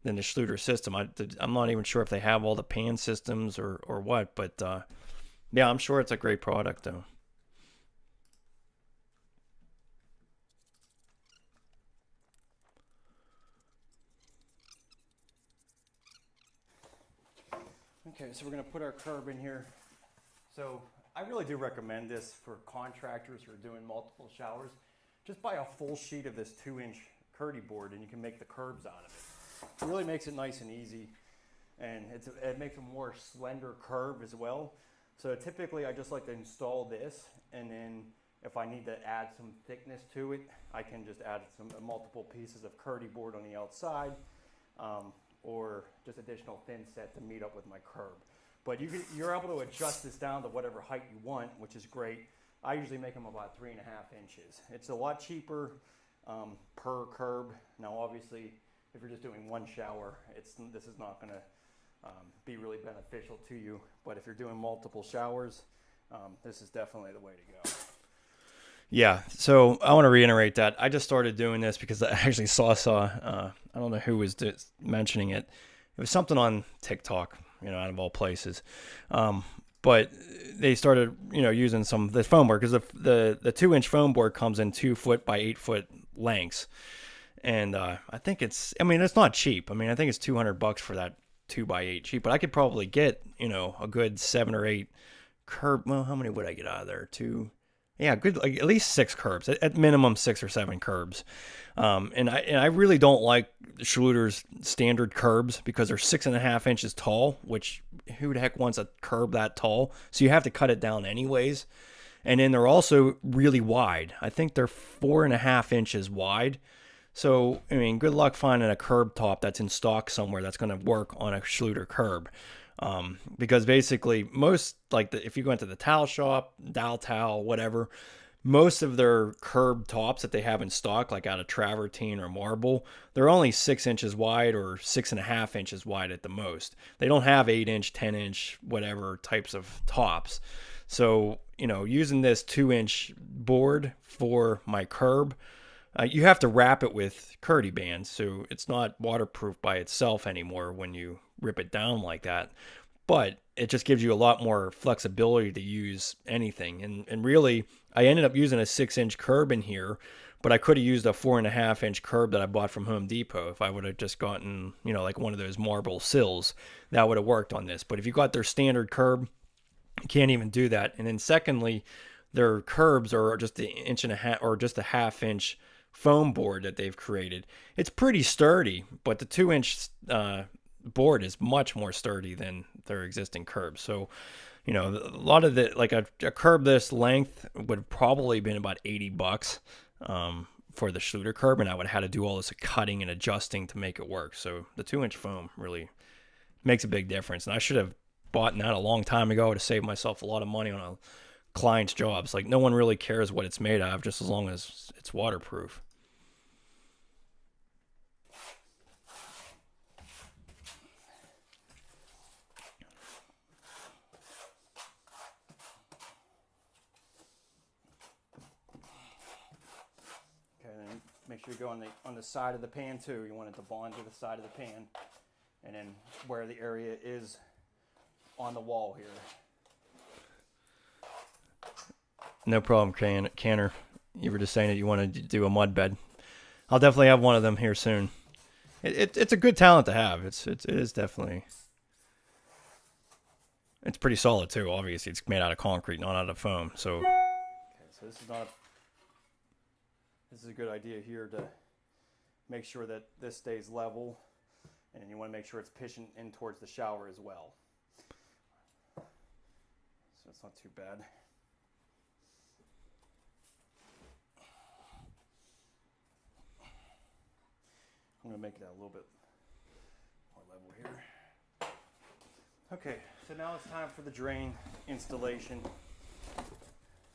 S1: the Schluter system. I'm not even sure if they have all the pan systems or what, but yeah, I'm sure it's a great product though.
S2: Okay, so we're going to put our curb in here. So I really do recommend this for contractors who are doing multiple showers. Just buy a full sheet of this 2-inch Curdy board and you can make the curbs out of it. It really makes it nice and easy, and it makes a more slender curb as well. So typically I just like to install this, and then if I need to add some thickness to it, I can just add some multiple pieces of Curdy board on the outside. Or just additional thin set to meet up with my curb. But you're able to adjust this down to whatever height you want, which is great. I usually make them about 3.5 inches. It's a lot cheaper per curb. Now, obviously, if you're just doing one shower, this is not going to be really beneficial to you. But if you're doing multiple showers, this is definitely the way to go.
S1: Yeah, so I want to reiterate that I just started doing this because I actually saw I don't know who was mentioning it. It was something on TikTok, out of all places. But they started, using some of the foam board because the 2-inch foam board comes in 2 foot by 8 foot lengths, and I think it's not cheap. I mean, I think it's $200 for that 2x8 cheap, but I could probably get a good 7 or 8 curb. Well, how many would I get out of there? Two. Yeah, good. Like at least 6 curbs, at minimum 6 or 7 curbs. And I really don't like Schluter's standard curbs because they're 6.5 inches tall. Which who the heck wants a curb that tall? So you have to cut it down anyways. And then they're also really wide. I think they're 4.5 inches wide. So I mean, good luck finding a curb top that's in stock somewhere that's going to work on a Schluter curb. Because basically if you go into the towel shop, Dow Towel, whatever, most of their curb tops that they have in stock, like out of travertine or marble, they're only 6 inches wide or 6.5 inches wide at the most. They don't have 8 inch, 10 inch, whatever types of tops. So, using this 2 inch board for my curb, you have to wrap it with Curdy bands, so it's not waterproof by itself anymore when you rip it down like that. But it just gives you a lot more flexibility to use anything. And really, I ended up using a 6-inch curb in here, but I could have used a 4.5-inch curb that I bought from Home Depot if I would have just gotten, like one of those marble sills. That would have worked on this. But if you got their standard curb, you can't even do that. And then secondly, their curbs are just an inch and a half or just a half-inch foam board that they've created. It's pretty sturdy, but the 2-inch board is much more sturdy than their existing curbs. So, a lot of a curb this length would have probably been about $80 for the Schluter curb, and I would have had to do all this cutting and adjusting to make it work. So the 2-inch foam really makes a big difference, and I should have bought that a long time ago to save myself a lot of money on a client's jobs. Like, no one really cares what it's made of, just as long as it's waterproof.
S2: Then make sure you go on the side of the pan too. You want it to bond to the side of the pan, and then where the area is on the wall here.
S1: No problem, Canner. You were just saying that you want to do a mud bed. I'll definitely have one of them here soon. It's a good talent to have. It is definitely. It's pretty solid too. Obviously, it's made out of concrete, not out of foam. So.
S2: Okay, so this is a good idea here to make sure that this stays level, and you want to make sure it's pitching in towards the shower as well. So it's not too bad. I'm going to make it a little bit more level here. Okay, so now it's time for the drain installation.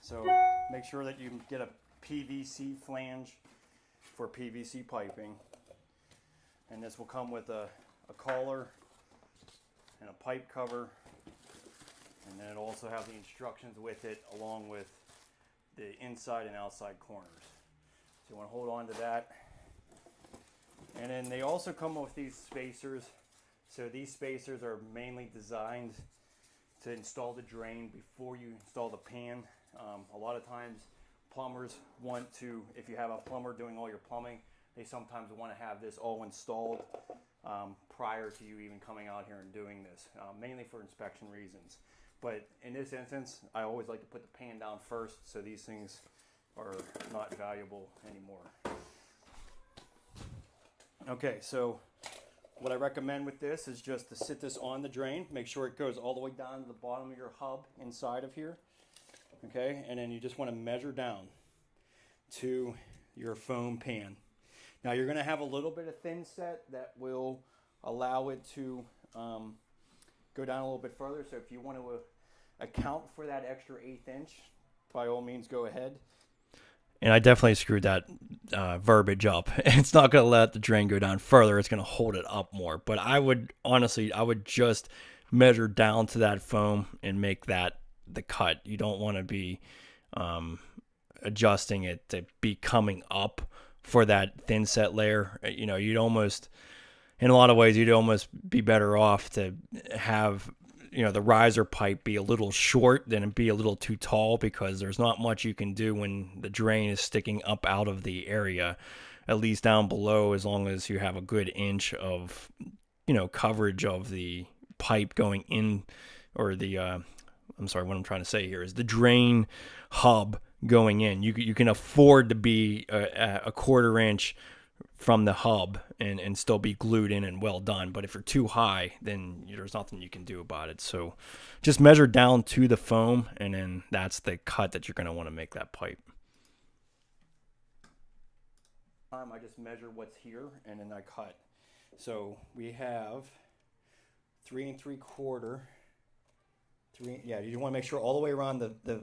S2: So make sure that you get a PVC flange for PVC piping. And this will come with a collar and a pipe cover. And then it'll also have the instructions with it, along with the inside and outside corners. So you want to hold on to that. And then they also come with these spacers. So these spacers are mainly designed to install the drain before you install the pan. A lot of times plumbers want to, if you have a plumber doing all your plumbing, they sometimes want to have this all installed prior to you even coming out here and doing this, mainly for inspection reasons. But in this instance, I always like to put the pan down first so these things are not valuable anymore. Okay, so what I recommend with this is just to sit this on the drain. Make sure it goes all the way down to the bottom of your hub inside of here. Okay, and then you just want to measure down to your foam pan. Now you're going to have a little bit of thin set that will allow it to go down a little bit further. So if you want to account for that extra 1/8 inch, by all means go ahead.
S1: And I definitely screwed that verbiage up. It's not going to let the drain go down further. It's going to hold it up more. But I would just measure down to that foam and make that the cut. You don't want to be adjusting it to be coming up for that thin set layer. You know, you'd almost, in a lot of ways, you'd almost be better off to have, you know, the riser pipe be a little short than it be a little too tall, because there's not much you can do when the drain is sticking up out of the area, at least down below, as long as you have a good inch of, you know, coverage of the pipe going in, or the, I'm sorry, what I'm trying to say here is the drain hub going in. You can afford to be a quarter inch from the hub and still be glued in and well done. But if you're too high, then there's nothing you can do about it. So just measure down to the foam, and then that's the cut that you're going to want to make that pipe.
S2: I just measure what's here and then I cut. So we have 3 3/4. Yeah, you want to make sure all the way around the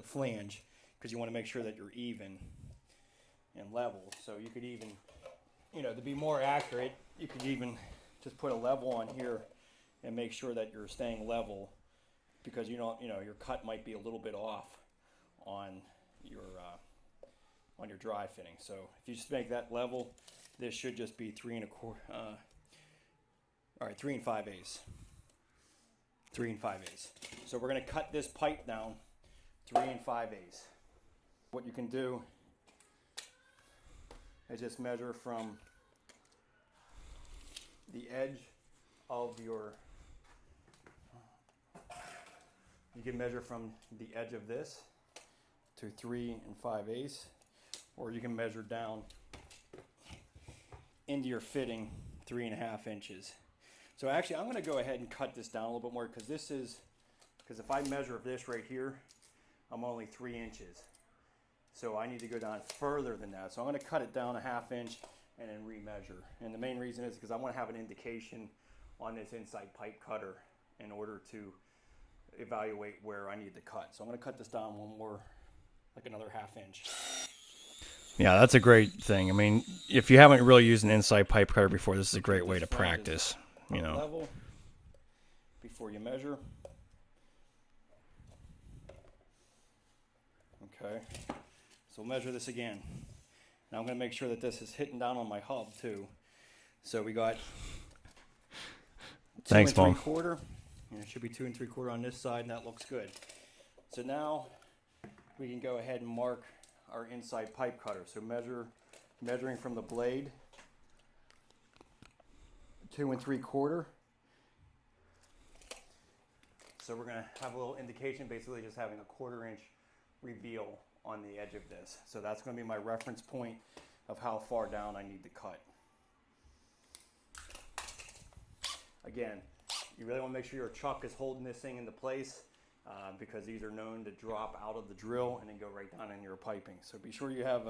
S2: flange, because you want to make sure that you're even and level. So you could even, you know, to be more accurate, you could even just put a level on here and make sure that you're staying level, because you know, your cut might be a little bit off on your dry fitting. So if you just make that level, this should just be 3 1/4. All right, 3 5/8. 3 5/8. So we're going to cut this pipe down 3 5/8. What you can do is just measure from the edge of your, you can measure from the edge of this to 3 5/8, or you can measure down into your fitting 3 1/2 inches. So actually, I'm going to go ahead and cut this down a little bit more, because if I measure this right here, I'm only 3 inches. So I need to go down further than that. So I'm going to cut it down 1/2 inch and then remeasure. And the main reason is because I want to have an indication on this inside pipe cutter in order to evaluate where I need to cut. So I'm going to cut this down one more, like another 1/2 inch.
S1: Yeah, that's a great thing. I mean, if you haven't really used an inside pipe cutter before, this is a great way to practice. You know,
S2: level before you measure. Okay, so measure this again. Now I'm going to make sure that this is hitting down on my hub too. So we got 2
S1: Thanks, Mom.
S2: 3/4, and it should be 2 3/4 on this side, and that looks good. So now we can go ahead and mark our inside pipe cutter. So measuring from the blade, 2 3/4. So we're going to have a little indication, basically just having a 1/4 inch reveal on the edge of this. So that's going to be my reference point of how far down I need to cut. Again, you really want to make sure your chuck is holding this thing into place, because these are known to drop out of the drill and then go right down in your piping. So be sure you have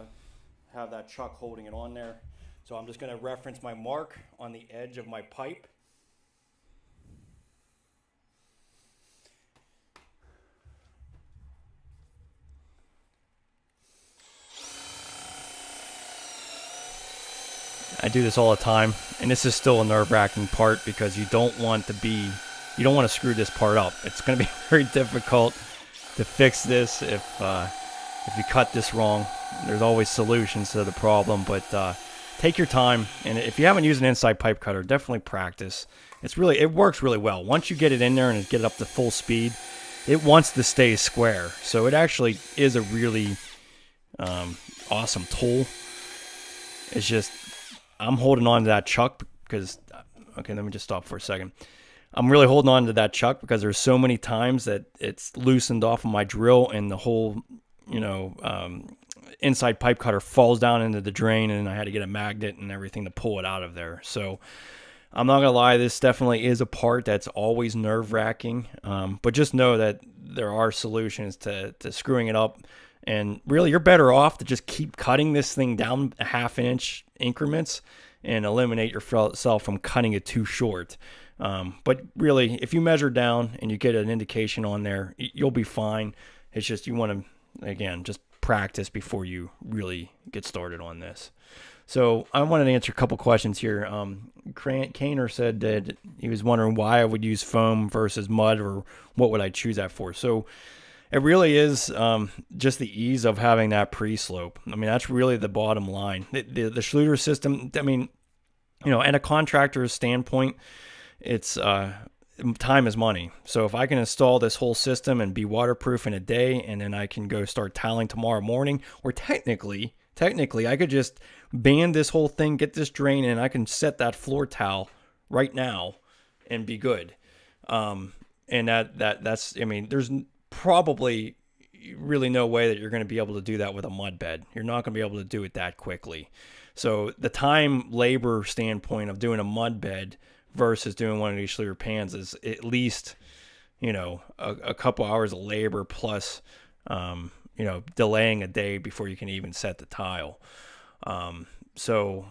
S2: that chuck holding it on there. So I'm just going to reference my mark on the edge of my pipe.
S1: I do this all the time, and this is still a nerve-wracking part, because you don't want to screw this part up. It's going to be very difficult to fix this if you cut this wrong. There's always solutions to the problem, but take your time. And if you haven't used an inside pipe cutter, definitely practice. It works really well. Once you get it in there and get it up to full speed, it wants to stay square. So it actually is a really awesome tool. It's just, I'm holding on to that chuck because, okay, let me just stop for a second. I'm really holding on to that chuck because there's so many times that it's loosened off of my drill and the whole, inside pipe cutter falls down into the drain, and I had to get a magnet and everything to pull it out of there. So I'm not gonna lie, this definitely is a part that's always nerve-wracking, but just know that there are solutions to screwing it up. And really, you're better off to just keep cutting this thing down a half-inch increments and eliminate yourself from cutting it too short. But really, if you measure down and you get an indication on there, you'll be fine. It's just you want to, again, just practice before you really get started on this. So I wanted to answer a couple questions here. Kaner said that he was wondering why I would use foam versus mud, or what would I choose that for. So It really is just the ease of having that pre-slope. I mean, that's really the bottom line. The Schluter system, I mean, and a contractor's standpoint, it's time is money. So if I can install this whole system and be waterproof in a day, and then I can go start tiling tomorrow morning, or technically, I could just band this whole thing, get this drain, and I can set that floor tile right now and be good. And that's, I mean, there's probably really no way that you're going to be able to do that with a mud bed. You're not going to be able to do it that quickly. So the time labor standpoint of doing a mud bed versus doing one of these Schluter pans is at least, a couple hours of labor plus, delaying a day before you can even set the tile. So,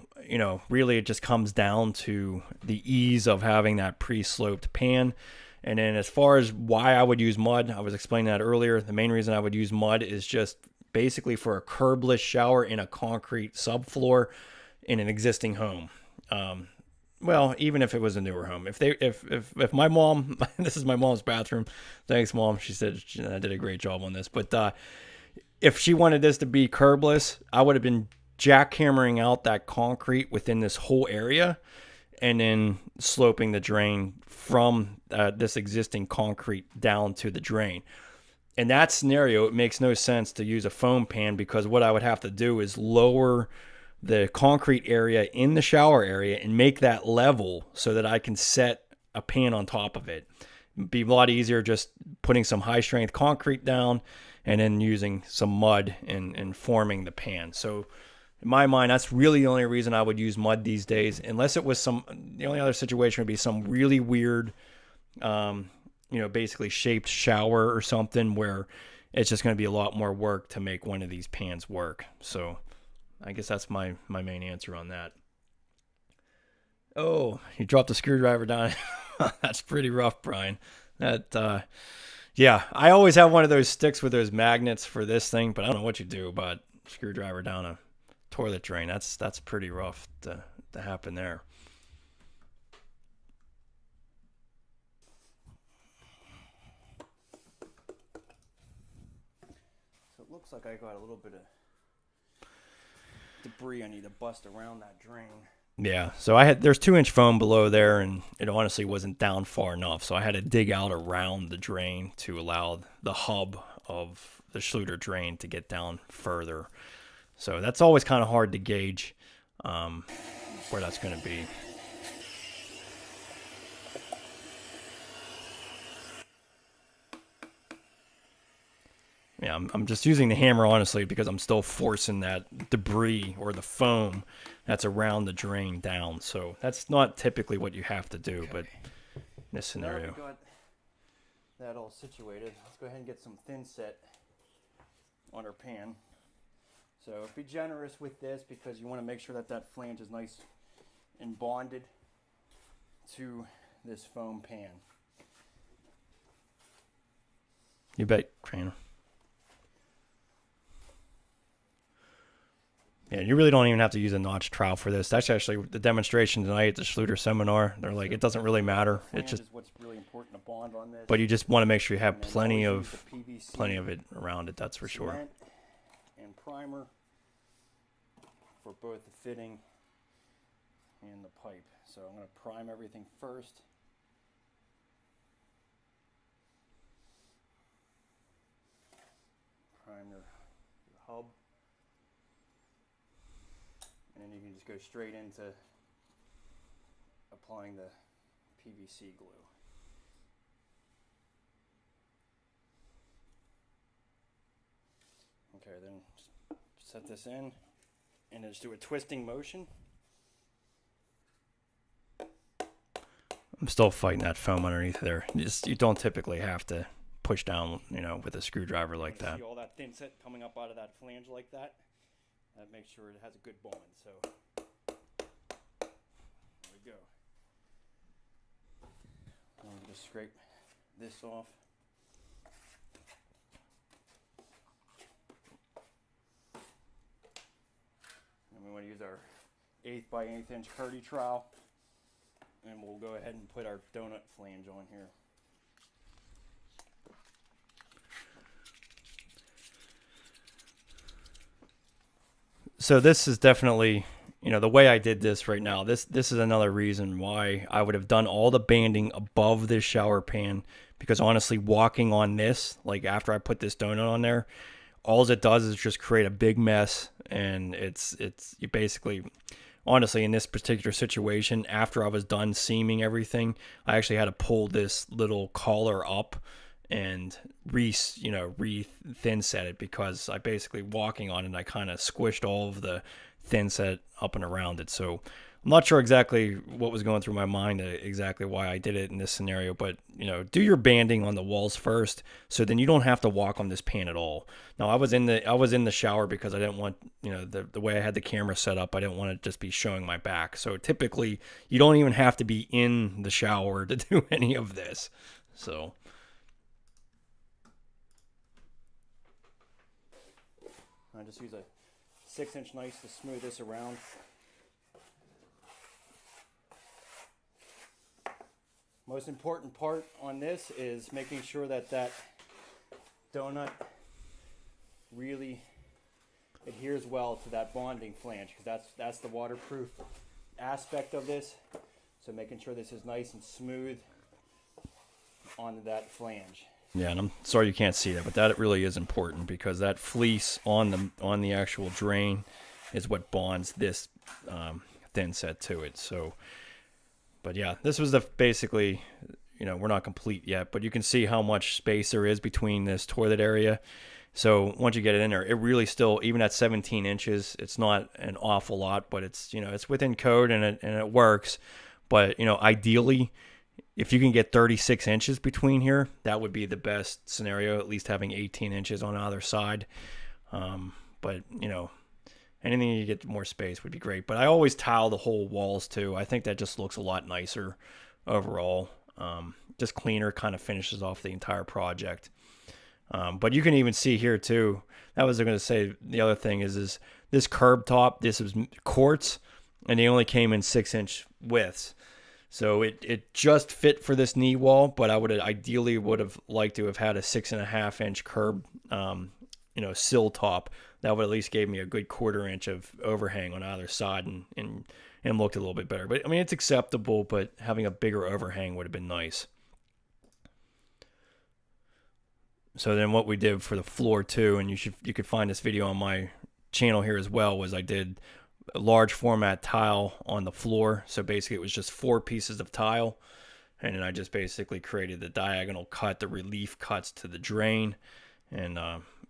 S1: really it just comes down to the ease of having that pre-sloped pan. And then as far as why I would use mud, I was explaining that earlier. The main reason I would use mud is just basically for a curbless shower in a concrete subfloor in an existing home. Well, even if it was a newer home, if my mom, this is my mom's bathroom. Thanks, Mom. She said I did a great job on this. But if she wanted this to be curbless, I would have been jackhammering out that concrete within this whole area, and then sloping the drain from this existing concrete down to the drain. In that scenario, it makes no sense to use a foam pan, because what I would have to do is lower the concrete area in the shower area and make that level so that I can set a pan on top of it. It'd be a lot easier just putting some high strength concrete down and then using some mud and forming the pan. So in my mind, that's really the only reason I would use mud these days, unless it was the only other situation would be some really weird, basically shaped shower or something where it's just going to be a lot more work to make one of these pans work. So I guess that's my main answer on that. Oh, you dropped the screwdriver down. That's pretty rough, Brian. Yeah, I always have one of those sticks with those magnets for this thing, but I don't know what you do about screwdriver down a toilet drain. That's pretty rough to happen there.
S2: So it looks like I got a little bit of debris I need to bust around that drain.
S1: Yeah, so there's 2-inch foam below there, and it honestly wasn't down far enough, so I had to dig out around the drain to allow the hub of the Schluter drain to get down further. So that's always kind of hard to gauge where that's going to be. Yeah, I'm just using the hammer, honestly, because I'm still forcing that debris or the foam that's around the drain down. So that's not typically what you have to do, but in this scenario.
S2: Now we got that all situated. Let's go ahead and get some thin set on our pan. So be generous with this, because you want to make sure that flange is nice and bonded to this foam pan.
S1: You bet, Craner. Yeah, you really don't even have to use a notch trowel for this. That's actually the demonstration tonight at the Schluter seminar. They're like, it doesn't really matter. It's just
S2: what's really important to bond on this.
S1: But you just want to make sure you have plenty of it around it. That's for sure.
S2: And primer for both the fitting and the pipe. So I'm going to prime everything first. Prime your hub. And then you can just go straight into applying the PVC glue. Okay, then set this in and just do a twisting motion.
S1: I'm still fighting that foam underneath there. You don't typically have to push down, with a screwdriver like that.
S2: See all that thin set coming up out of that flange like that? That makes sure it has a good bond. So there we go. I'm just scrape this off. And we want to use our 1/8 by 1/8 inch Curdy trowel, and we'll go ahead and put our donut flange on here.
S1: So this is definitely, the way I did this right now, this is another reason why I would have done all the banding above this shower pan, because honestly, walking on this, like after I put this donut on there, all it does is just create a big mess. And you basically, honestly, in this particular situation, after I was done seaming everything, I actually had to pull this little collar up and re-thin set it, because I basically, walking on it, I kind of squished all of the thin set up and around it. So I'm not sure exactly what was going through my mind, exactly why I did it in this scenario, but do your banding on the walls first, so then you don't have to walk on this pan at all. Now I was in the shower because I didn't want, the way I had the camera set up, I didn't want to just be showing my back. So typically you don't even have to be in the shower to do any of this. So
S2: I just use a 6-inch knife to smooth this around. Most important part on this is making sure that donut really adheres well to that bonding flange, because that's the waterproof aspect of this. So making sure this is nice and smooth on that flange.
S1: yeah, and I'm sorry you can't see that, but that really is important, because that fleece on the actual drain is what bonds this thin set to it. So, but yeah, this was basically, we're not complete yet, but you can see how much space there is between this toilet area. So once you get it in there, it really still, even at 17 inches, it's not an awful lot, but it's, it's within code, and it works. But, ideally, if you can get 36 inches between here, that would be the best scenario, at least having 18 inches on either side. But, anything you get more space would be great. But I always tile the whole walls too. I think that just looks a lot nicer overall. Just cleaner, kind of finishes off the entire project. But you can even see here too, that was going to say, the other thing is this curb top, this was quartz, and they only came in 6-inch widths. So it just fit for this knee wall, but I ideally would have liked to have had a 6.5-inch curb, sill top. That would at least gave me a good 1/4 inch of overhang on either side, and looked a little bit better. But I mean, it's acceptable, but having a bigger overhang would have been nice. So then what we did for the floor too, and you could find this video on my channel here as well, was I did a large format tile on the floor. So basically it was just 4 pieces of tile, and then I just basically created the diagonal cut, the relief cuts to the drain, and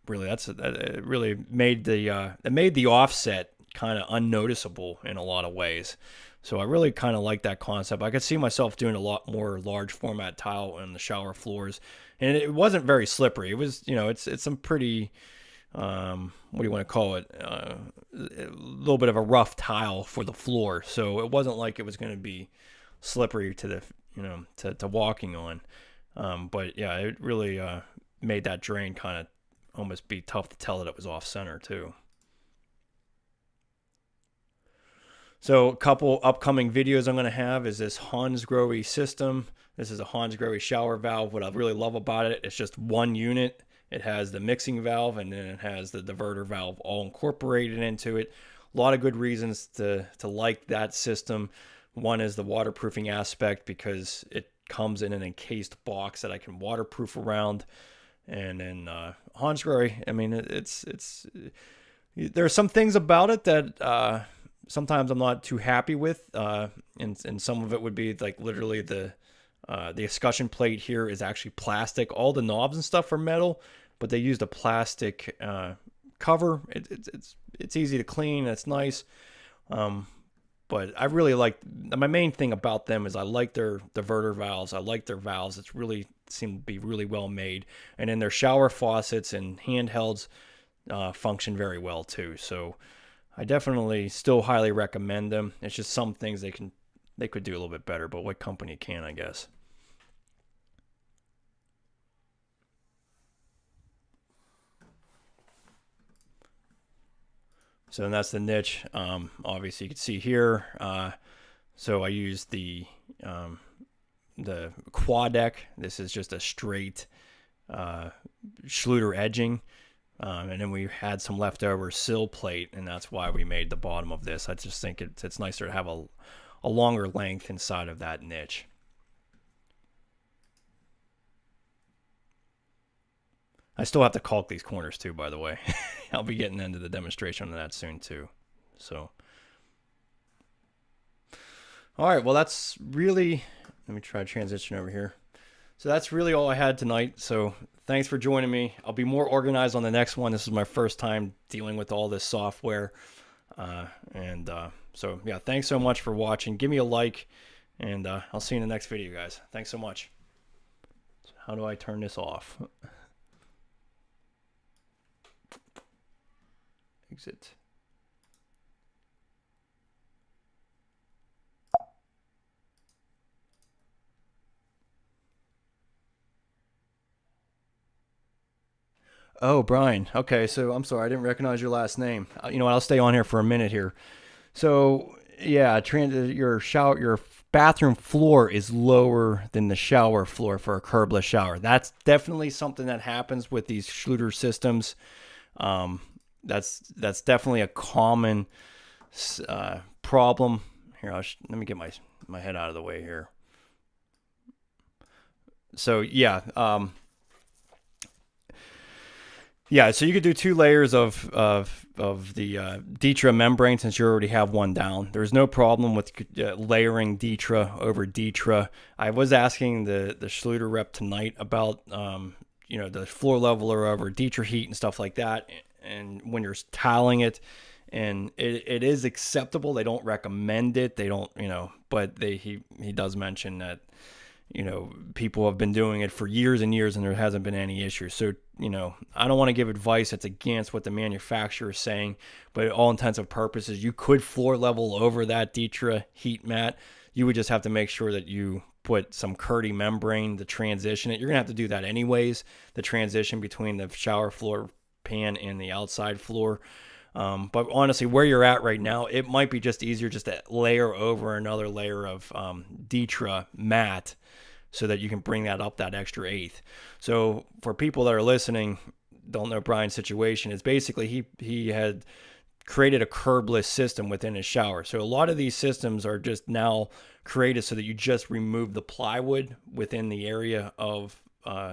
S1: really it really made the offset kind of unnoticeable in a lot of ways. So I really kind of like that concept. I could see myself doing a lot more large format tile on the shower floors, and it wasn't very slippery. It was, it's some pretty, what do you want to call it? A little bit of a rough tile for the floor. So it wasn't like it was going to be slippery to the, to walking on. But yeah, it really made that drain kind of almost be tough to tell that it was off center too. So a couple upcoming videos I'm going to have is this Hansgrohe system. This is a Hansgrohe shower valve. What I really love about it, it's just one unit. It has the mixing valve, and then it has the diverter valve all incorporated into it. A lot of good reasons to like that system. One is the waterproofing aspect, because it comes in an encased box that I can waterproof around. And then Hansgrohe, I mean, there are some things about it that sometimes I'm not too happy with, and some of it would be like literally the escutcheon plate here is actually plastic. All the knobs and stuff are metal, but they used a plastic cover. It's easy to clean. It's nice. But I really like, my main thing about them is I like their diverter valves. I like their valves. It's really seem to be really well made. And then their shower faucets and handhelds function very well too. So I definitely still highly recommend them. It's just some things they could do a little bit better, but what company can, I guess. So then that's the niche. Obviously you can see here. So I used the quad deck. This is just a straight Schluter edging. And then we had some leftover sill plate, and that's why we made the bottom of this. I just think it's nicer to have a longer length inside of that niche. I still have to caulk these corners too, by the way. I'll be getting into the demonstration on that soon too. So, all right, well, that's really, let me try to transition over here. So that's really all I had tonight. So thanks for joining me. I'll be more organized on the next one. This is my first time dealing with all this software. So yeah, thanks so much for watching. Give me a like, and I'll see you in the next video, guys. Thanks so much. How do I turn this off? Exit. Oh, Brian. Okay, so I'm sorry, I didn't recognize your last name. You know what? I'll stay on here for a minute here. So yeah, your bathroom floor is lower than the shower floor for a curbless shower. That's definitely something that happens with these Schluter systems. That's definitely a common problem. Here, let me get my head out of the way here. So yeah, so you could do 2 layers of the Ditra membrane since you already have one down. There's no problem with layering Ditra over Ditra. I was asking the Schluter rep tonight about the floor leveler over Ditra heat and stuff like that. And when you're tiling it, and it is acceptable. They don't recommend it. They don't, but he does mention that, people have been doing it for years and years and there hasn't been any issue. So, I don't want to give advice that's against what the manufacturer is saying, but at all intents and purposes, you could floor level over that Ditra heat mat. You would just have to make sure that you put some Curdy membrane to transition it. You're going to have to do that anyways, the transition between the shower floor pan and the outside floor. But honestly, where you're at right now, it might be just easier just to layer over another layer of Ditra mat so that you can bring that up that extra eighth. So for people that are listening, don't know Brian's situation, is basically he had created a curbless system within his shower. So a lot of these systems are just now created so that you just remove the plywood within the area of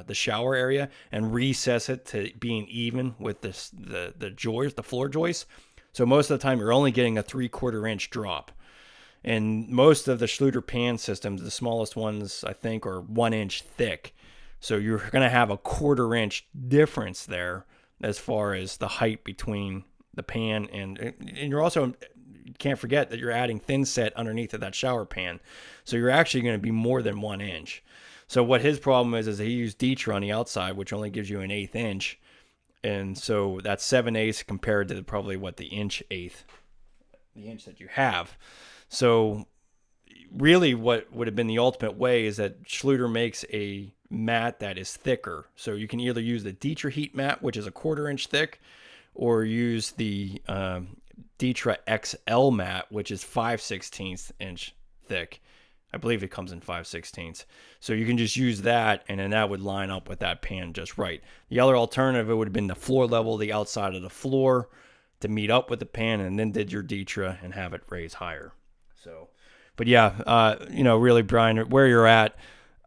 S1: the shower area and recess it to being even with the joists, the floor joists. So most of the time you're only getting a 3/4 inch drop. And most of the Schluter pan systems, the smallest ones I think are 1 inch thick. So you're going to have a 1/4 inch difference there as far as the height between the pan and you're also, you can't forget that you're adding thin set underneath of that shower pan. So you're actually going to be more than 1 inch. So what his problem is he used Ditra on the outside, which only gives you an 1/8 inch. And so that's 7/8 compared to probably what the inch that you have. So really what would have been the ultimate way is that Schluter makes a mat that is thicker. So you can either use the Ditra heat mat, which is a 1/4 inch thick, or use the Ditra XL mat, which is 5/16 inch thick. I believe it comes in 5/16. So you can just use that, and then that would line up with that pan just right. The other alternative, it would have been the floor level, the outside of the floor, to meet up with the pan, and then did your Ditra and have it raise higher. So, but yeah, really, Brian, where you're at,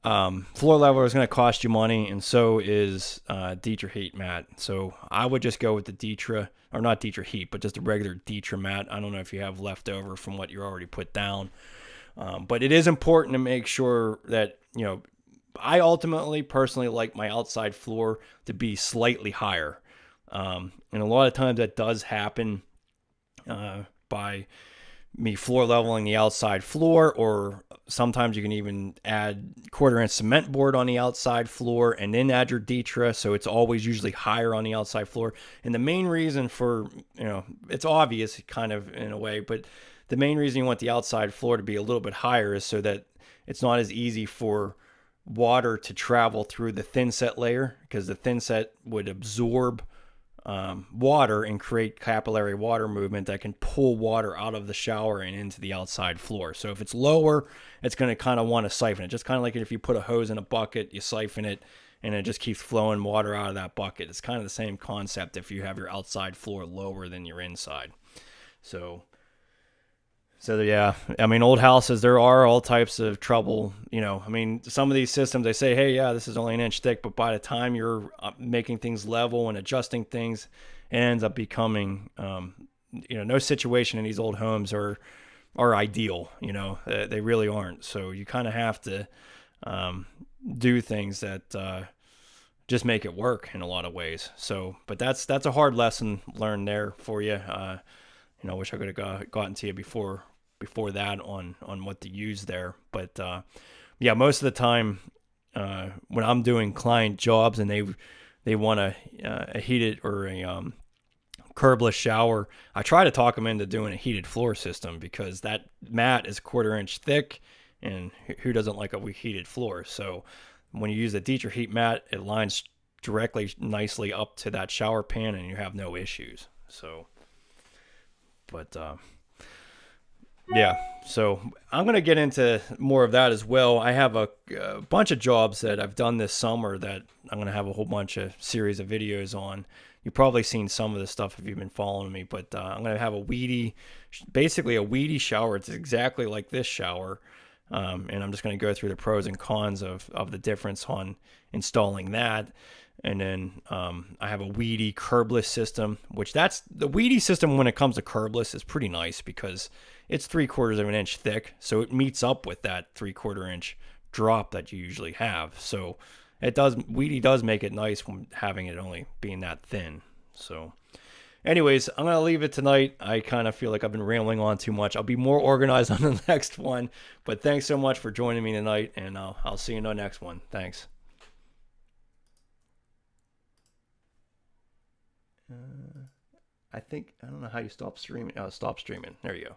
S1: floor level is going to cost you money, and so is Ditra heat mat. So I would just go with the Ditra, or not Ditra heat, but just a regular Ditra mat. I don't know if you have leftover from what you already put down. But it is important to make sure that, I ultimately personally like my outside floor to be slightly higher. And a lot of times that does happen by me floor leveling the outside floor, or sometimes you can even add 1/4 inch cement board on the outside floor and then add your Ditra. So it's always usually higher on the outside floor. And the main reason for, it's obvious kind of in a way, but the main reason you want the outside floor to be a little bit higher is so that it's not as easy for water to travel through the thin set layer, because the thin set would absorb water and create capillary water movement that can pull water out of the shower and into the outside floor. So if it's lower, it's going to kind of want to siphon it. Just kind of like if you put a hose in a bucket, you siphon it, and it just keeps flowing water out of that bucket. It's kind of the same concept if you have your outside floor lower than your inside. So yeah, I mean, old houses, there are all types of trouble. I mean, some of these systems, they say, hey, yeah, this is only an inch thick, but by the time you're making things level and adjusting things, it ends up becoming, no situation in these old homes are ideal. They really aren't. So you kind of have to do things that just make it work in a lot of ways. So, but that's a hard lesson learned there for you. I wish I could have gotten to you before that on what to use there. But yeah, most of the time when I'm doing client jobs and they want a heated or a curbless shower, I try to talk them into doing a heated floor system, because that mat is 1/4 inch thick, and who doesn't like a heated floor? So when you use the Dietrich heat mat, it lines directly nicely up to that shower pan, and you have no issues. So. But yeah, so I'm going to get into more of that as well. I have a bunch of jobs that I've done this summer that I'm going to have a whole bunch of series of videos on. You've probably seen some of this stuff if you've been following me, but I'm going to have basically a weedy shower. It's exactly like this shower. And I'm just going to go through the pros and cons of the difference on installing that. And then I have a weedy curbless system, which that's the weedy system when it comes to curbless is pretty nice, because it's 3/4 of an inch thick. So it meets up with that 3/4 inch drop that you usually have. So weedy does make it nice when having it only being that thin. So anyways, I'm going to leave it tonight. I kind of feel like I've been rambling on too much. I'll be more organized on the next one, but thanks so much for joining me tonight, and I'll see you in the next one. Thanks. I don't know how you stop streaming. Stop streaming. There you go.